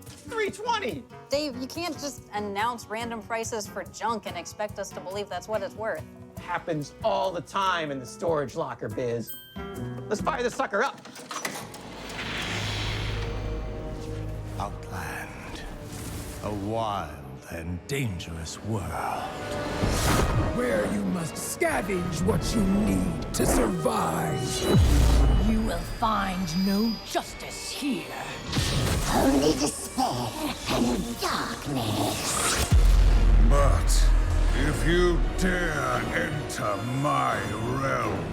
320. Dave, you can't just announce random prices for junk and expect us to believe that's what it's worth. Happens all the time in the storage locker biz. Let's fire this sucker up. Outland, a wild and dangerous world. Where you must scavenge what you need to survive. You will find no justice here. Only despair and darkness. But if you dare enter my realm,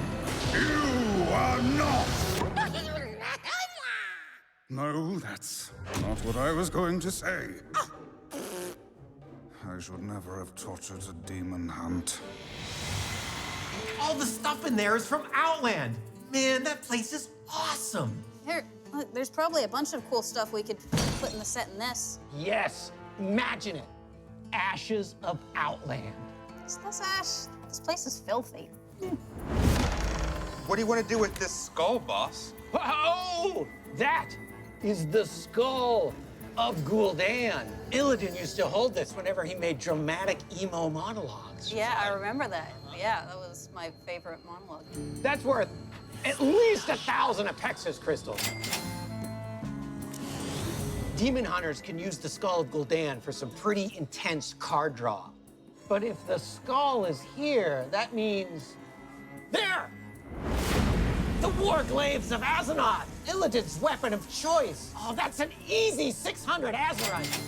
you are not. No, that's not what I was going to say. I should never have taught her to demon hunt. All the stuff in there is from Outland. Man, that place is awesome. Here, look, there's probably a bunch of cool stuff we could put in the set in this. Yes, imagine it. Ashes of Outland. Is this ash? This place is filthy. What do you want to do with this skull, boss? Oh, that is the skull of Gul'dan. Illidan used to hold this whenever he made dramatic emo monologues. Yeah, I remember that. Yeah, that was my favorite monologue. That's worth at least 1,000 Apexis crystals. Demon hunters can use the skull of Gul'dan for some pretty intense card draw. But if the skull is here, that means... There! The Warglaives of Azeroth, Illidan's weapon of choice. Oh, that's an easy 600 Azerite.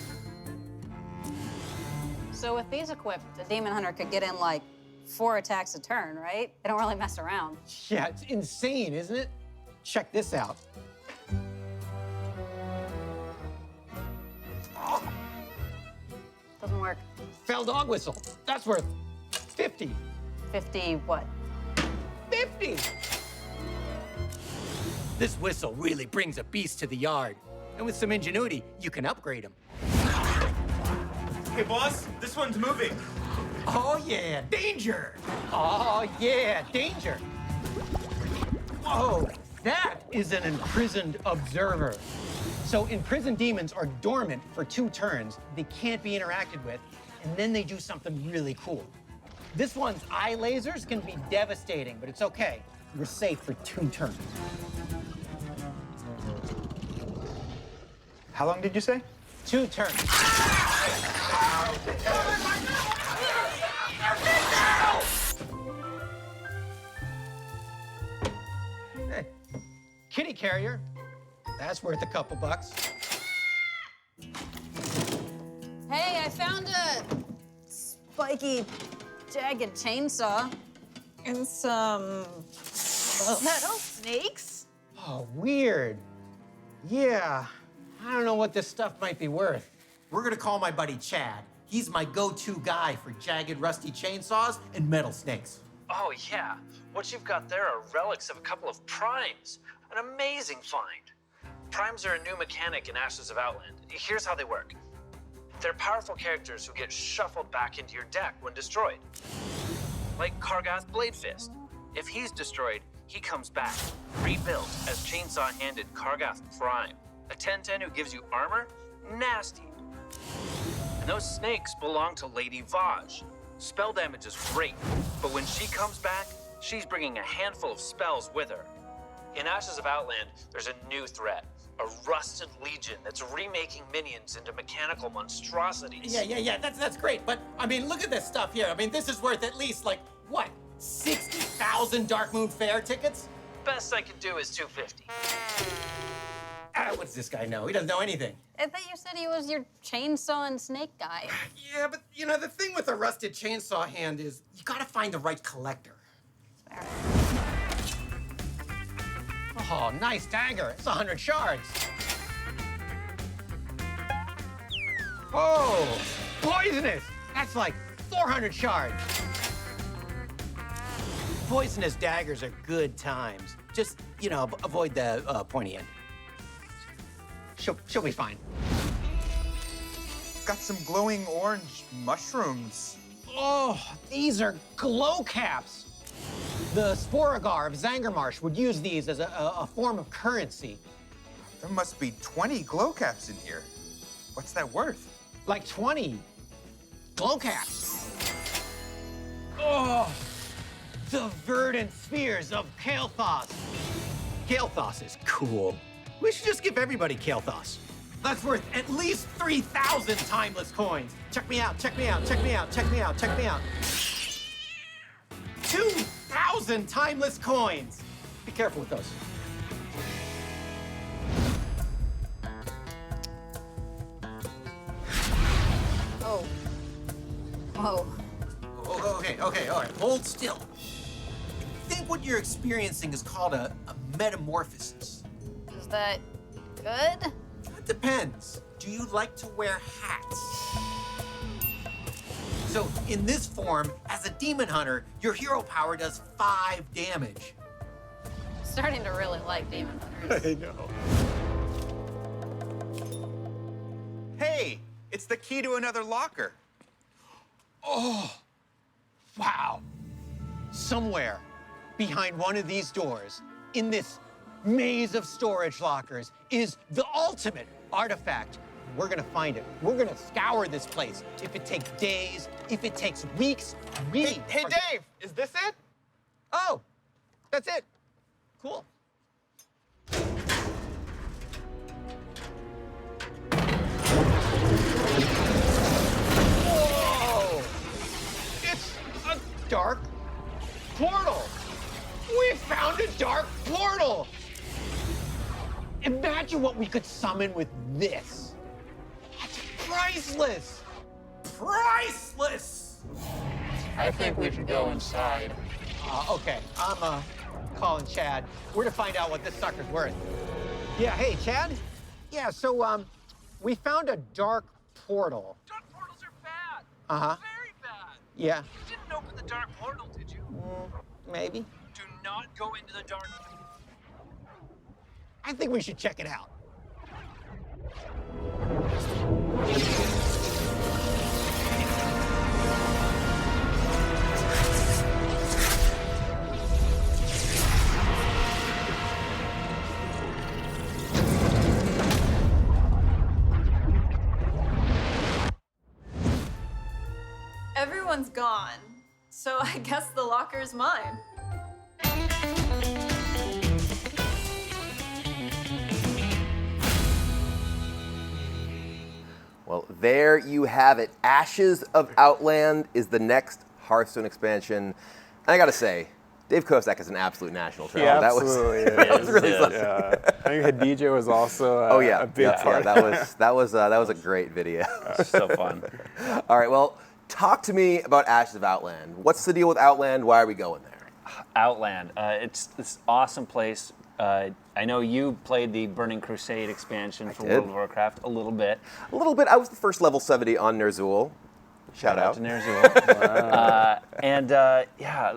So with these equipped, the Demon Hunter could get in like 4 attacks a turn, right? They don't really mess around. Yeah, it's insane, isn't it? Check this out. Oh. Doesn't work. Fell dog whistle. That's worth 50. 50 what? 50! This whistle really brings a beast to the yard. And with some ingenuity, you can upgrade him. Hey, boss, this one's moving. Oh, yeah, danger! Oh, yeah, danger! Whoa, that is an imprisoned observer. So imprisoned demons are dormant for 2 turns. They can't be interacted with, and then they do something really cool. This one's eye lasers can be devastating, but it's okay. We're safe for 2 turns. How long did you say? 2 turns. Hey, kitty carrier. That's worth a couple bucks. Hey, I found a spiky, jagged chainsaw. And some metal snakes. Oh, weird. Yeah, I don't know what this stuff might be worth. We're gonna call my buddy Chad. He's my go-to guy for jagged, rusty chainsaws and metal snakes. Oh, yeah. What you've got there are relics of a couple of primes. An amazing find. Primes are a new mechanic in Ashes of Outland. Here's how they work. They're powerful characters who get shuffled back into your deck when destroyed. Like Kargath Bladefist. If he's destroyed, he comes back, rebuilt as chainsaw-handed Kargath Prime. A 10/10 who gives you armor? Nasty. And those snakes belong to Lady Vaj. Spell damage is great, but when she comes back, she's bringing a handful of spells with her. In Ashes of Outland, there's a new threat. A rusted legion that's remaking minions into mechanical monstrosities. Yeah, that's great. But, I mean, look at this stuff here. I mean, this is worth at least, like, what, 60,000 Dark Moon Fair tickets? Best I could do is 250. What does this guy know? He doesn't know anything. I thought you said he was your chainsaw and snake guy. Yeah, but you know, the thing with a rusted chainsaw hand is you gotta find the right collector. Fair. Oh, nice dagger. It's 100 shards. Oh, poisonous. That's like 400 shards. Poisonous daggers are good times. Just, you know, avoid the pointy end. She'll be fine. Got some glowing orange mushrooms. Oh, these are glow caps. The Sporagar of Zangarmarsh would use these as a form of currency. There must be 20 glow caps in here. What's that worth? Like 20 glow caps. Oh, the verdant spheres of Kael'thas. Kael'thas is cool. We should just give everybody Kael'thas. That's worth at least 3,000 timeless coins. Check me out, check me out, check me out, check me out, check me out. 2,000 timeless coins. Be careful with those. Oh. Whoa. Okay, all right, hold still. I think what you're experiencing is called a metamorphosis. Is that good? It depends. Do you like to wear hats? So in this form, as a demon hunter, your hero power does 5 damage. Starting to really like demon hunters. I know. Hey, it's the key to another locker. Oh, wow. Somewhere behind one of these doors, in this maze of storage lockers, is the ultimate artifact. We're gonna find it. We're gonna scour this place. If it takes days, if it takes weeks, we Hey, Dave, is this it? Oh, that's it. Cool. Whoa! It's a dark portal. We found a dark portal. Imagine what we could summon with this. That's priceless. Priceless. I think we should go inside. Okay, I'm calling Chad. We're to find out what this sucker's worth. Yeah, hey, Chad? Yeah, so, we found a dark portal. Dark portals are bad. Uh-huh. Very bad. Yeah, You didn't open the dark portal, did you? maybe. Do not go into the dark. I think we should check it out. Everyone's gone, so I guess the locker's mine. Well, there you have it. Ashes of Outland is the next Hearthstone expansion. And I gotta say, Dave Kosak is an absolute national treasure. Yeah, that absolutely. that was really something. Yeah. I think Hadija was also a big part. That was a great video. So fun. All right, well, talk to me about Ashes of Outland. What's the deal with Outland? Why are we going there? Outland. It's this awesome place. I know you played the Burning Crusade expansion for World of Warcraft a little bit. A little bit. I was the first level 70 on Ner'zhul. Shout out to Ner'zhul. Yeah,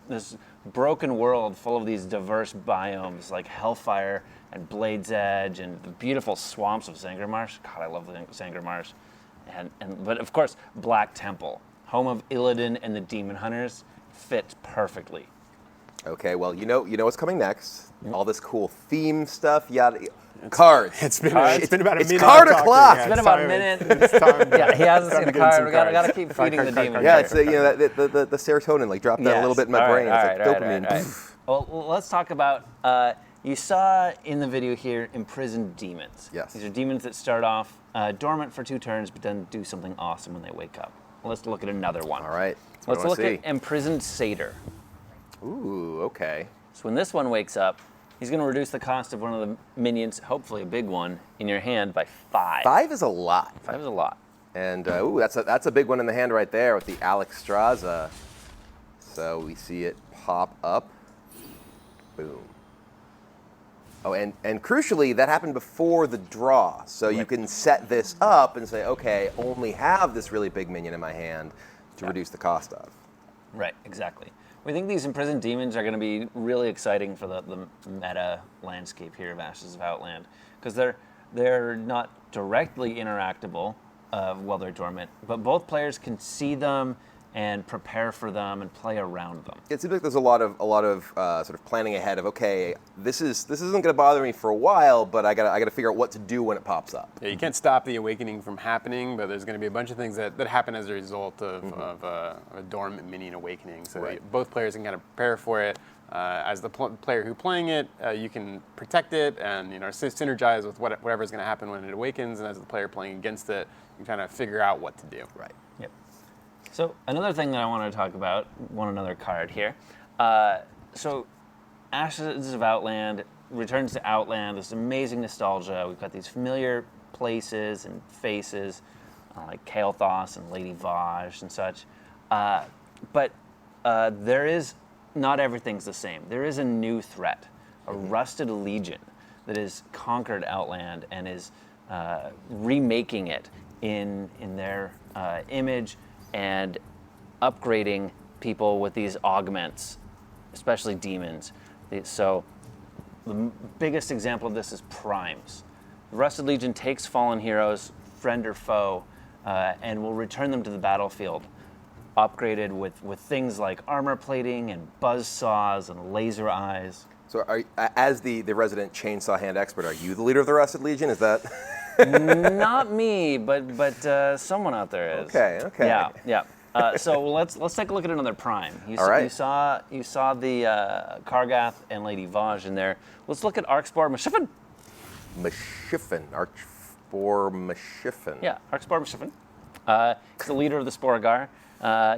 this broken world full of these diverse biomes like Hellfire and Blade's Edge and the beautiful swamps of Zangarmarsh. God, I love Zangarmarsh. But of course, Black Temple, home of Illidan and the Demon Hunters, fits perfectly. Okay, well, you know what's coming next. All this cool theme stuff, cards. It's been about a minute. It's card o'clock. It's been about a minute. Yeah, he hasn't seen a card. We gotta keep feeding the demon. Yeah, it's the serotonin like dropped that a little bit in my brain. It's like dopamine. Right. Well, let's talk about. You saw in the video here imprisoned demons. Yes. These are demons that start off dormant for 2 turns, but then do something awesome when they wake up. Well, let's look at another one. All right. Let's look at imprisoned satyr. Ooh, okay. So when this one wakes up, He's going to reduce the cost of one of the minions, hopefully a big one, in your hand by 5. 5 is a lot. 5 is a lot. And ooh, that's a big one in the hand right there with the Alexstrasza. So we see it pop up. Boom. Oh, and crucially, that happened before the draw. So you can set this up and say, okay, only have this really big minion in my hand to reduce the cost of. Right, exactly. We think these imprisoned demons are going to be really exciting for the meta landscape here of Ashes of Outland, because they're not directly interactable while they're dormant, but both players can see them and prepare for them and play around them. It seems like there's a lot of sort of planning ahead of, okay, this isn't going to bother me for a while, but I got to figure out what to do when it pops up. Yeah, you can't stop the awakening from happening, but there's going to be a bunch of things that happen as a result of a dormant minion awakening. So both players can kind of prepare for it. As the player who's playing it, you can protect it and synergize with whatever's going to happen when it awakens. And as the player playing against it, you can kind of figure out what to do. Right. Yep. So another thing that I want to talk about, another card here. So Ashes of Outland returns to Outland, this amazing nostalgia. We've got these familiar places and faces, like Kael'thas and Lady Vaj and such. But there is, not everything's the same. There is a new threat, a rusted legion that has conquered Outland and is remaking it in their image and upgrading people with these augments, especially demons. So the biggest example of this is primes. The Rusted Legion takes fallen heroes, friend or foe, and will return them to the battlefield, upgraded with things like armor plating and buzz saws and laser eyes. So as the resident chainsaw hand expert, are you the leader of the Rusted Legion? Is that... Not me, but someone out there is. Okay. Yeah. So let's take a look at another prime. You saw the Kargath and Lady Vaj in there. Let's look at Archspor Mashiffin. Archspor Mashiffin. Yeah, Archspor Mashiffin. He's the leader of the Sporagar.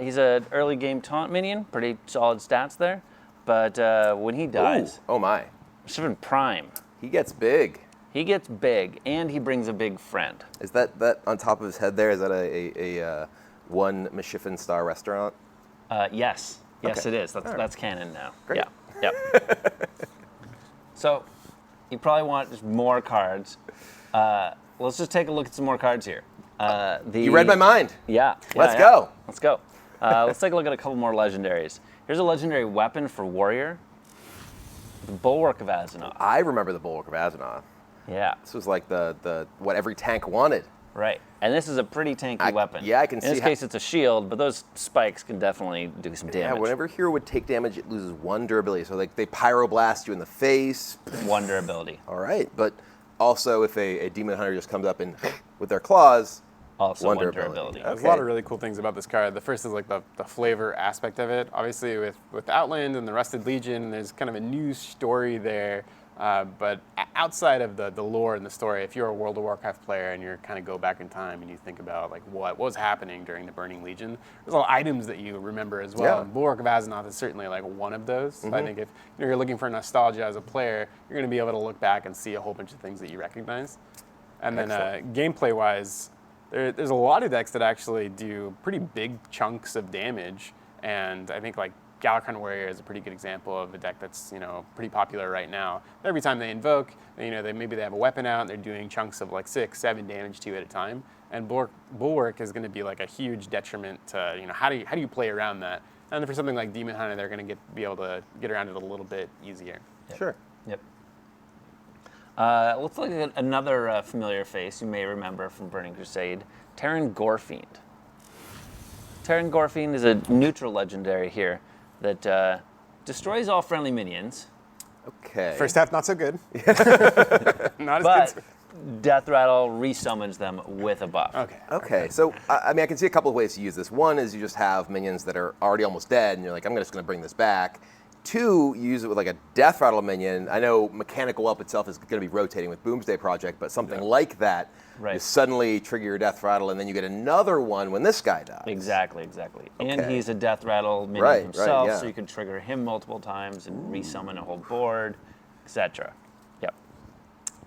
He's an early game taunt minion, pretty solid stats there. But when he dies, oh my, Mashiffin Prime. He gets big. He gets big, and he brings a big friend. Is that on top of his head there? Is that a one Mashiffin star restaurant? Yes. Yes, Okay. it is. That's canon now. Great. Yeah. Yep. So you probably want just more cards. Let's just take a look at some more cards here. You read my mind. Yeah. Let's go. Let's go. Let's take a look at a couple more legendaries. Here's a legendary weapon for warrior. The Bulwark of Azzinoth. I remember the Bulwark of Azzinoth. Yeah. This was like the what every tank wanted. Right. And this is a pretty tanky weapon. Yeah, I can see. In this case, it's a shield, but those spikes can definitely do some damage. Yeah, whenever a hero would take damage, it loses 1 durability. So like they pyroblast you in the face. 1 durability. All right, but also if a demon hunter just comes up and with their claws, also 1 durability. Okay. There's a lot of really cool things about this card. The first is like the flavor aspect of it. Obviously with Outland and the Rusted Legion, there's kind of a new story there. But outside of the lore and the story, if you're a World of Warcraft player and you kind of go back in time and you think about like what was happening during the Burning Legion, there's a lot of items that you remember as well. Yeah. And Bulwark of Azzinoth is certainly like one of those. So I think if you're looking for nostalgia as a player, you're going to be able to look back and see a whole bunch of things that you recognize. And then gameplay-wise, there's a lot of decks that actually do pretty big chunks of damage, and I think like Galakrond Warrior is a pretty good example of a deck that's pretty popular right now. Every time they invoke, they have a weapon out and they're doing chunks of like 6-7 damage to you at a time. And Bulwark is going to be like a huge detriment to how do you play around that? And for something like Demon Hunter, they're going to be able to get around it a little bit easier. Yep. Sure. Yep. Let's look at another familiar face you may remember from Burning Crusade, Terran Gorefiend. Terran Gorefiend is a neutral legendary here that destroys all friendly minions. Okay. First half, not so good. Not as good. Death Rattle resummons them with a buff. Okay. So I can see a couple of ways to use this. One is you just have minions that are already almost dead, and you're like, I'm just going to bring this back. 2, you use it with like a Death Rattle minion. I know Mechanical Up itself is going to be rotating with Boomsday Project, but something like that, you suddenly trigger your Death Rattle, and then you get another one when this guy dies. Exactly. Okay. And he's a Death Rattle minion himself, yeah. so you can trigger him multiple times and resummon a whole board. etc. Yep.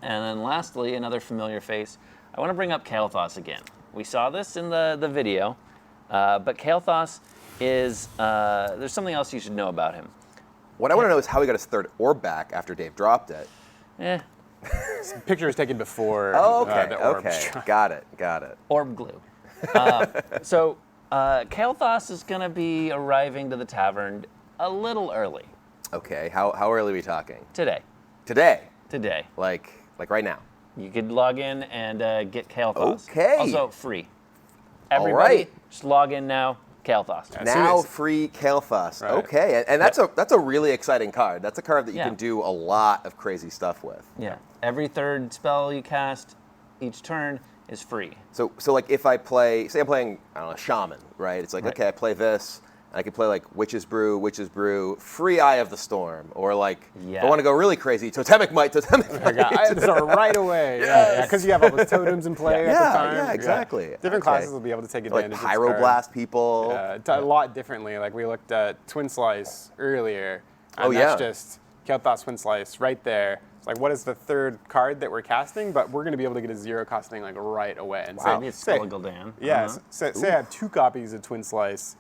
And then lastly, another familiar face. I want to bring up Kael'thas again. We saw this in the video, but Kael'thas is, there's something else you should know about him. What I want to know is how he got his third orb back after Dave dropped it. This picture was taken before. Oh, okay, the orb. okay. Got it. Orb glue. So Kael'thas is going to be arriving to the tavern a little early. Okay, how early are we talking? Today. Today? Like right now? You could log in and get Kael'thas. Okay. Also free. Everybody, just log in now. Kael'thas. Now free Kael'thas. Right. Okay, and that's a really exciting card. That's a card that you can do a lot of crazy stuff with. Yeah. Every third spell you cast each turn is free. So like if I play, say I'm playing, I don't know, Shaman, right? It's like, okay, I play this, and I can play like Witch's Brew, free Eye of the Storm, or like, if I want to go really crazy, Totemic Might. So right away, because you have all the totems in play at the time. Yeah, exactly. Different classes will be able to take advantage like of this Pyroblast people. A lot differently. Like we looked at Twin Slice earlier, and that's just Kael'thas Twin Slice right there. It's like, what is the third card that we're casting? But we're going to be able to get a 0 cost thing like right away. And say Gul'dan. say I have 2 copies of Twin Slice.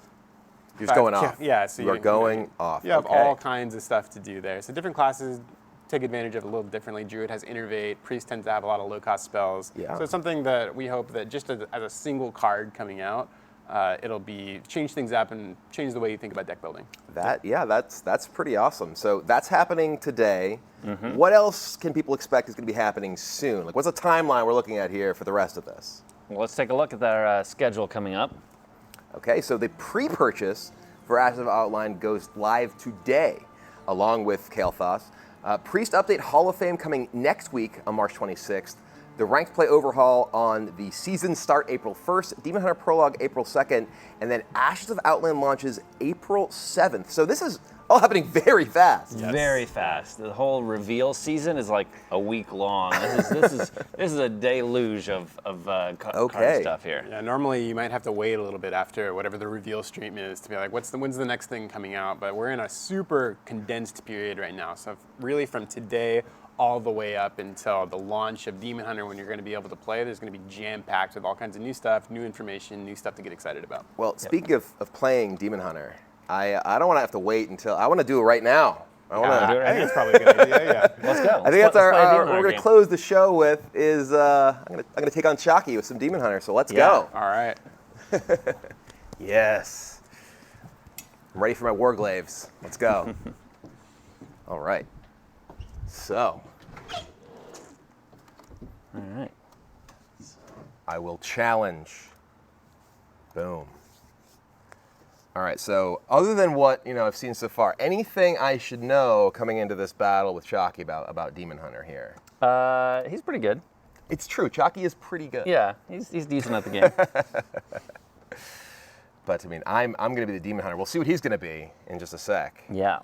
You're just going off. Yeah, so you are going off. You have all kinds of stuff to do there. So different classes take advantage of it a little differently. Druid has Innervate. Priest tends to have a lot of low-cost spells. Yeah. So it's something that we hope that just as a single card coming out, it'll be change things up and change the way you think about deck building. That's pretty awesome. So that's happening today. Mm-hmm. What else can people expect is going to be happening soon? Like, what's the timeline we're looking at here for the rest of this? Well, let's take a look at our schedule coming up. Okay, so the pre-purchase for Ashes of Outline goes live today, along with Kael'thas. Priest Update Hall of Fame coming next week on March 26th. The Ranked Play Overhaul on the season start April 1st, Demon Hunter Prologue April 2nd, and then Ashes of Outland launches April 7th. So this is all happening very fast. Very fast. The whole reveal season is like a week long. This is a deluge of card stuff here. Yeah, normally you might have to wait a little bit after whatever the reveal stream is to be like, when's the next thing coming out? But we're in a super condensed period right now. So really from today all the way up until the launch of Demon Hunter, when you're going to be able to play, there's going to be jam-packed with all kinds of new stuff, new information, new stuff to get excited about. Well, speaking of playing Demon Hunter, I don't want to have to wait until, I want to do it right now. I think it's probably a good idea, yeah. Let's go. I think that's what we're going to close the show with is, I'm going to take on Shocky with some Demon Hunter, so let's go. All right. Yes. I'm ready for my Warglaves. Let's go. All right. So. All right. I will challenge. Boom. All right, so other than what I've seen so far, anything I should know coming into this battle with Chalky about Demon Hunter here? He's pretty good. It's true, Chalky is pretty good. Yeah, he's decent at the game. But I mean, I'm going to be the Demon Hunter. We'll see what he's going to be in just a sec. Yeah.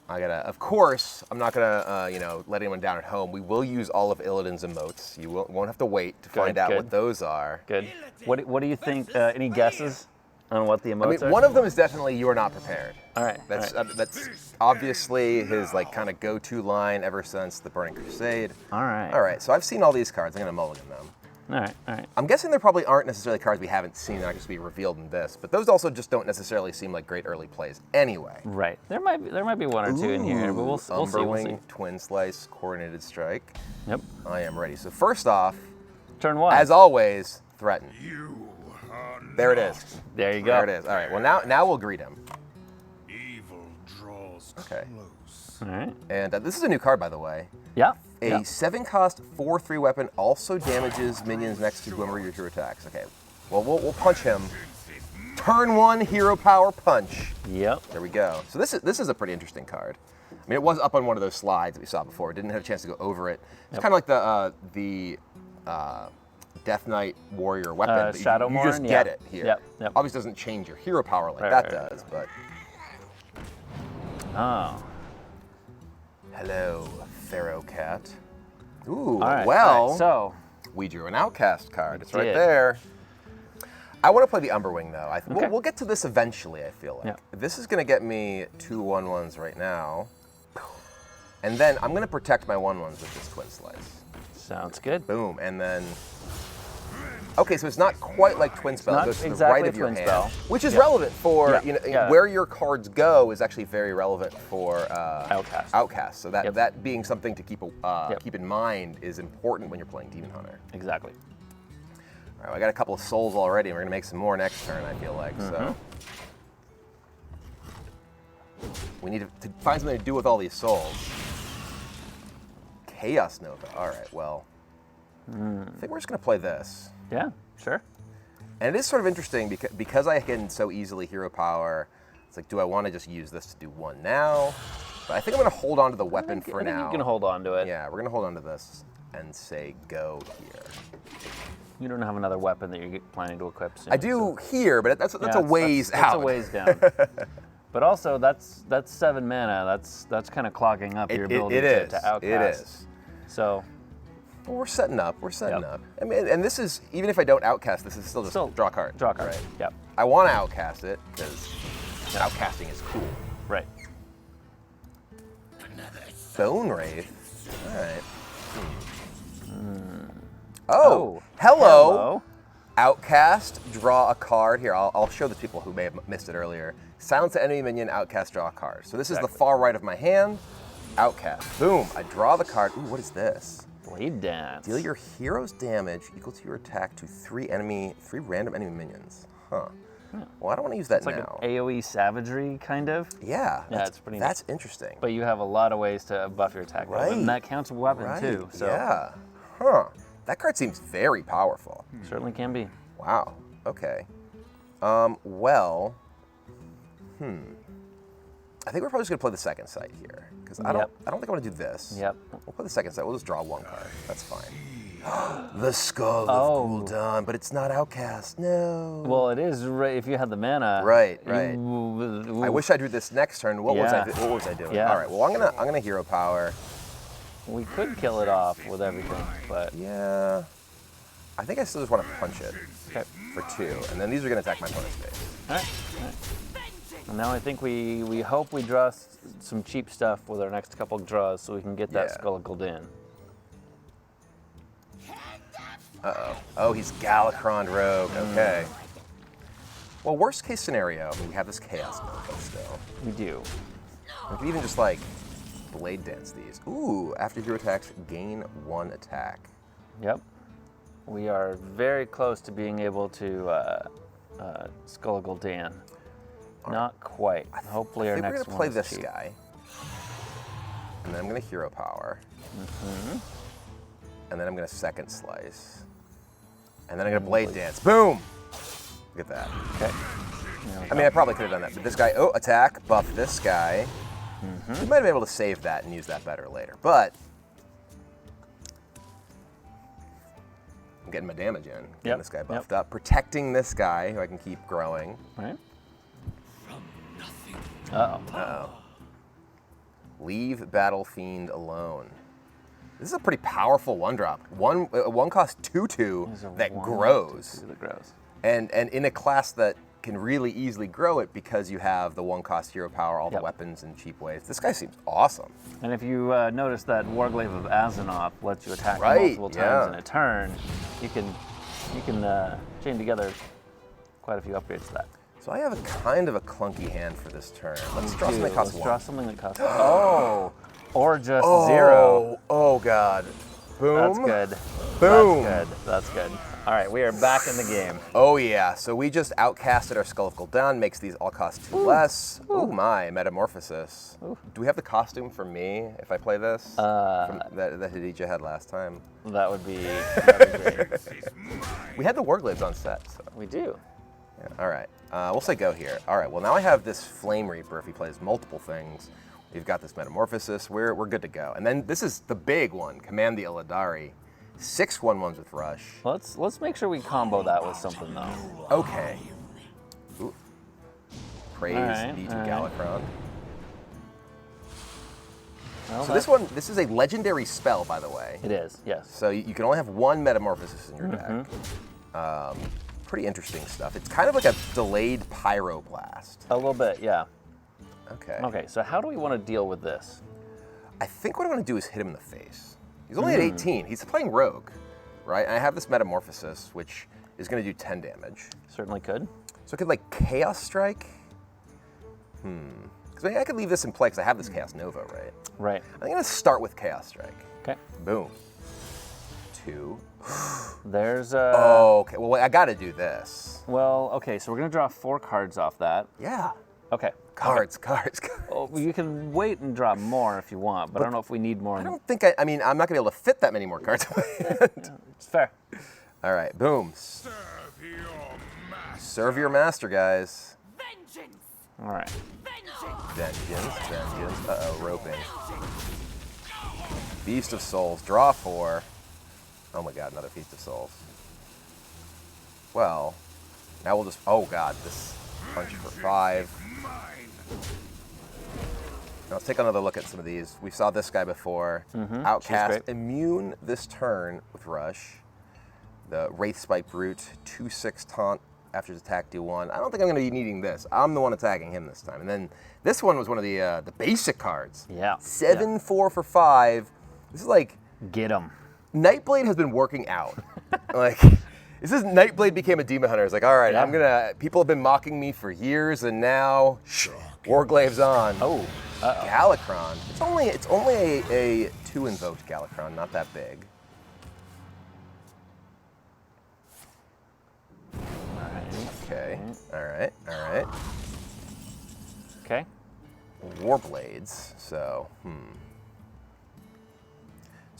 Of course, I'm not gonna, let anyone down at home. We will use all of Illidan's emotes. You won't have to wait to find out what those are. Good. What do you think? Any guesses on what the emotes are? One of them is definitely "You are not prepared." All right. That's obviously his kind of go-to line ever since the Burning Crusade. All right. All right. So I've seen all these cards. I'm gonna mulligan them. All right. I'm guessing there probably aren't necessarily cards we haven't seen that are just be revealed in this, but those also just don't necessarily seem like great early plays anyway. Right. There might be one or two in here, but we'll see. Twin Slice, Coordinated Strike. Yep. I am ready. So first off, turn 1. As always, threaten. There it is. There you go. There it is. All right. Well, now we'll greet him. Evil draws okay. close. All right. And this is a new card, by the way. Yeah. A 7-cost 4/3 weapon also damages minions next to whoever your attacks. Okay. Well, we'll punch him. Turn 1 hero power punch. Yep. There we go. So this is a pretty interesting card. I mean, it was up on one of those slides that we saw before. Didn't have a chance to go over it. It's kind of like the Death Knight Warrior weapon. Shadow you just get it here. Yep. Obviously doesn't change your hero power like that does, but. Oh. Hello, Pharaoh Cat. Ooh, all right, well, so we drew an Outcast card. It's right there. I want to play the Umberwing, though. We'll get to this eventually, I feel like. Yeah. This is going to get me 2 1/1s right now. And then I'm going to protect my 1/1s with this Twin Slice. Sounds good. Boom. And then... Okay, so it's not quite like Twin Spell. It goes to the right of your hand. Which is relevant for, where your cards go is actually very relevant for Outcast. So that being something to keep in mind is important when you're playing Demon Hunter. Exactly. All right, I got a couple of souls already, and we're going to make some more next turn, I feel like. So we need to find something to do with all these souls. Chaos Nova. All right, well, I think we're just going to play this. Yeah, sure. And it is sort of interesting because I can so easily hero power. It's like, do I want to just use this to do 1 now? But I think I'm going to hold on to the weapon for now. You can hold on to it. Yeah, we're going to hold on to this and say go here. You don't have another weapon that you're planning to equip soon. I do here, but that's a ways out. That's a ways down. But also, that's 7 mana. That's kind of clogging up your ability to outcast. It is. So. Well, we're setting up. I mean, and this is, even if I don't outcast, this is still just draw a card. Draw a card, right? Yep. I want to outcast it, because outcasting is cool. Right. Bone Wraith. All right. Oh, hello. Outcast, draw a card. Here, I'll show the people who may have missed it earlier. Silence the enemy minion, outcast, draw a card. So this is the far right of my hand. Outcast. Boom. I draw the card. Ooh, what is this? Blade Dance. Deal your hero's damage equal to your attack to 3 random enemy minions. Huh. Well, I don't want to use that it's now. Like an AoE savagery, kind of. Yeah. That's interesting. But you have a lot of ways to buff your attack. Right. And that counts as a weapon, too. So. Yeah. Huh. That card seems very powerful. Certainly can be. Wow. Okay. I think we're probably just gonna play the second sight here because I don't think I want to do this. Yep. We'll play the second sight. We'll just draw 1 card. That's fine. The Skull of Gul'dan, but it's not Outcast. No. Well, it is if you had the mana. Right. I wish I drew this next turn. What was I doing? Yeah. All right. Well, I'm gonna hero power. We could kill it off with everything, but yeah. I think I still just want to punch it for 2, and then these are gonna attack my opponent's base. All right. And now I think we hope we draw some cheap stuff with our next couple draws so we can get that Skull of Gul'dan. Uh-oh. Oh, he's Galakron Rogue. Okay. Well, worst case scenario, we have this Chaos Nova still. We do. We could even just, like, Blade Dance these. Ooh, after hero attacks, gain 1 attack. Yep. We are very close to being able to Skull of Gul'dan. Not quite. Hopefully our next one. We're gonna play this guy, and then I'm gonna hero power, and then I'm gonna second slice, and then I'm gonna blade dance. Boom! Look at that. Okay. I mean, I probably could have done that, but this guy, attack, buff this guy. We might have been able to save that and use that better later, but I'm getting my damage in, getting this guy buffed up, protecting this guy who I can keep growing. Right. Uh-oh. Leave Battle Fiend alone. This is a pretty powerful 1-drop. One cost 2/2 that grows. And in a class that can really easily grow it because you have the 1-cost hero power, all the weapons in cheap ways. This guy seems awesome. And if you notice that Warglaive of Azzinoth lets you attack multiple times in a turn, you can chain together quite a few upgrades to that. So I have a kind of a clunky hand for this turn. Let's draw something that costs 1. Draw something that costs 1. Or just 0. Oh, God. Boom. That's good. Boom. That's good. All right, we are back in the game. Oh, yeah. So we just outcasted our Skull of Gul'dan, makes these all cost 2 less. Oh, my. Metamorphosis. Do we have the costume for me if I play this? That Hadija had last time. That would be great. We had the Warglaives on set. So. We do. Yeah, all right. We'll say go here. All right. Well, now I have this Flame Reaper if he plays multiple things. We've got this Metamorphosis. We're good to go. And then this is the big one, Command the Illidari. 6 1/1s with Rush. Let's make sure we combo that with something though. Okay. Ooh. Praise be to Galakron. Well, so this is a legendary spell, by the way. It is, yes. So you can only have 1 Metamorphosis in your deck. pretty interesting stuff. It's kind of like a delayed pyroblast. A little bit, yeah. Okay. Okay, so how do we want to deal with this? I think what I want to do is hit him in the face. He's only at 18. He's playing rogue, right? And I have this metamorphosis, which is going to do 10 damage. Certainly could. So I could like Chaos Strike. Because I could leave this in play because I have this Chaos Nova, right? Right. I'm going to start with Chaos Strike. Okay. Boom. 2. There's Oh, okay. Well, I got to do this. Well, okay, so we're going to draw 4 cards off that. Yeah. Okay. Cards. Oh, you can wait and draw more if you want, but I don't know if we need more. I don't think I mean, I'm not going to be able to fit that many more cards. It's fair. All right, boom. Serve your master, guys. Vengeance! All right. Vengeance. Uh-oh, roping. Feast of Souls, draw 4. Oh my god, another Feast of Souls. Well, now we'll just, oh god, this punch for 5. Now let's take another look at some of these. We saw this guy before. Outcast, immune this turn with Rush. The Wraith Spike Brute, 2/6 taunt after his attack, do 1. I don't think I'm going to be needing this. I'm the one attacking him this time. And then this one was one of the basic cards. Yeah. 7/4 for 5. This is like... Get him. Nightblade has been working out. Like, this is Nightblade became a demon hunter. It's like, all right, I'm gonna. People have been mocking me for years, and now, Warglave's on. Oh, Galakron. It's only a 2 invoked Galakron, not that big. Okay. All right. Okay. Warblades. So,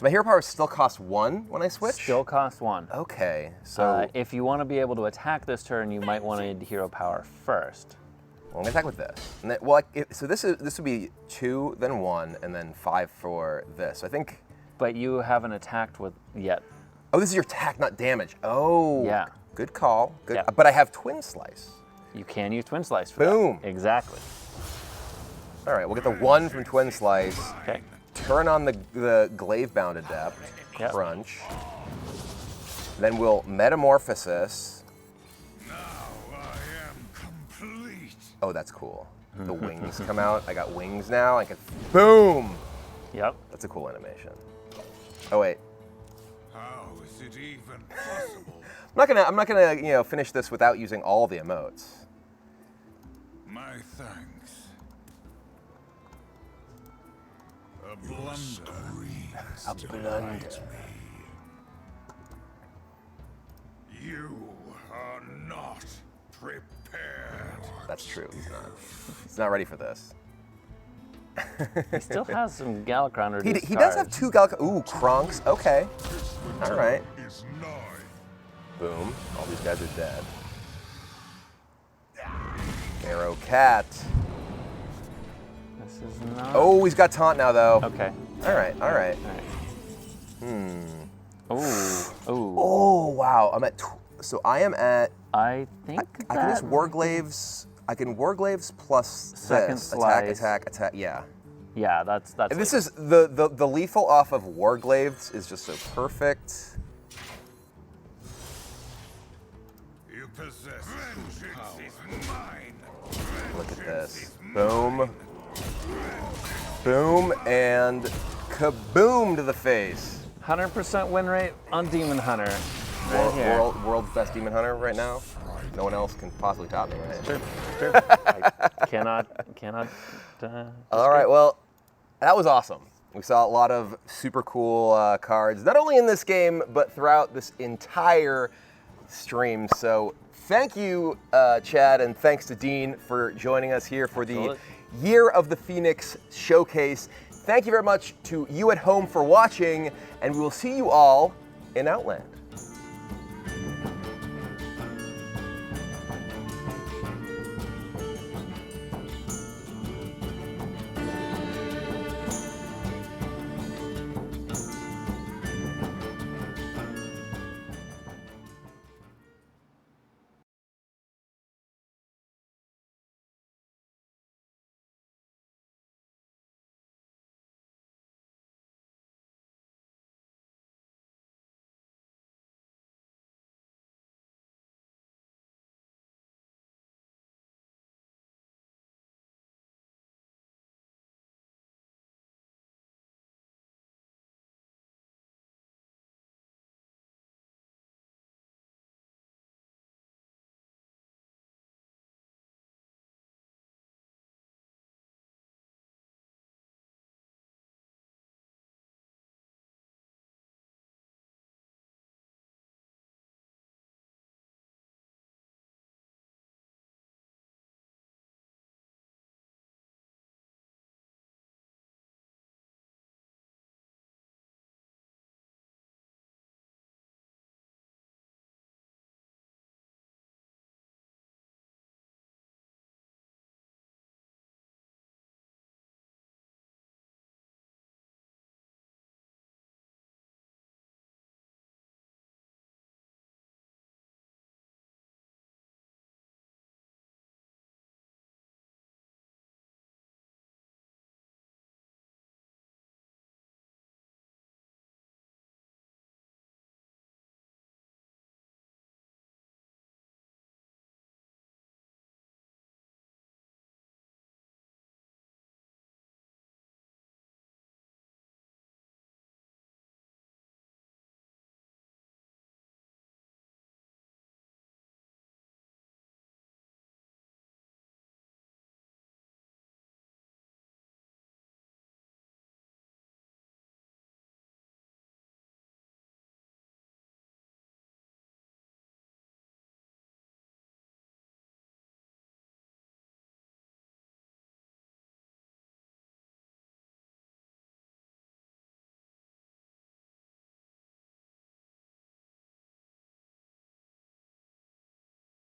So my hero power still costs 1 when I switch? Still costs 1. Okay, so... if you want to be able to attack this turn, you might want to need hero power first. Well, I'm going to attack with this. And then, well, so this would be 2, then 1, and then 5 for this. So I think... But you haven't attacked with yet. Oh, this is your attack, not damage. Oh. Yeah. Good call. Good. Yeah. But I have Twin Slice. You can use Twin Slice for Boom. that. Exactly. All right, we'll get the 1 from Twin Slice. Okay. Turn on the Glaive-bound Adept, Crunch. Then we'll Metamorphosis. Now I am complete. Oh, that's cool. The wings come out. I got wings now. I can, boom! Yep. That's a cool animation. Oh, wait. How is it even possible? I'm not gonna, finish this without using all the emotes. My thanks. A blunder. You are not prepared. That's true. He's not ready for this. He still has some Galakron. He does have 2 Galakron. Ooh, Kronks. Okay. All right. Boom. All these guys are dead. Arrow Cat. This is not... Oh, he's got taunt now, though. Okay. All right. Oh, wow. I'm at... So I am at... I think I can use Warglaves... I can Warglaves plus Second this. slice. Attack. Yeah. Yeah, that's... And this is... The lethal off of Warglaves is just so perfect. You possess vengeance is mine. Look at this. Boom. Boom, and kaboom to the face. 100% win rate on Demon Hunter. Right here. World's best Demon Hunter right now. No one else can possibly top me, right? Sure. I cannot. All right, well, that was awesome. We saw a lot of super cool cards, not only in this game, but throughout this entire stream. So thank you, Chad, and thanks to Dean for joining us here for the Year of the Phoenix Showcase. Thank you very much to you at home for watching, and we will see you all in Outland.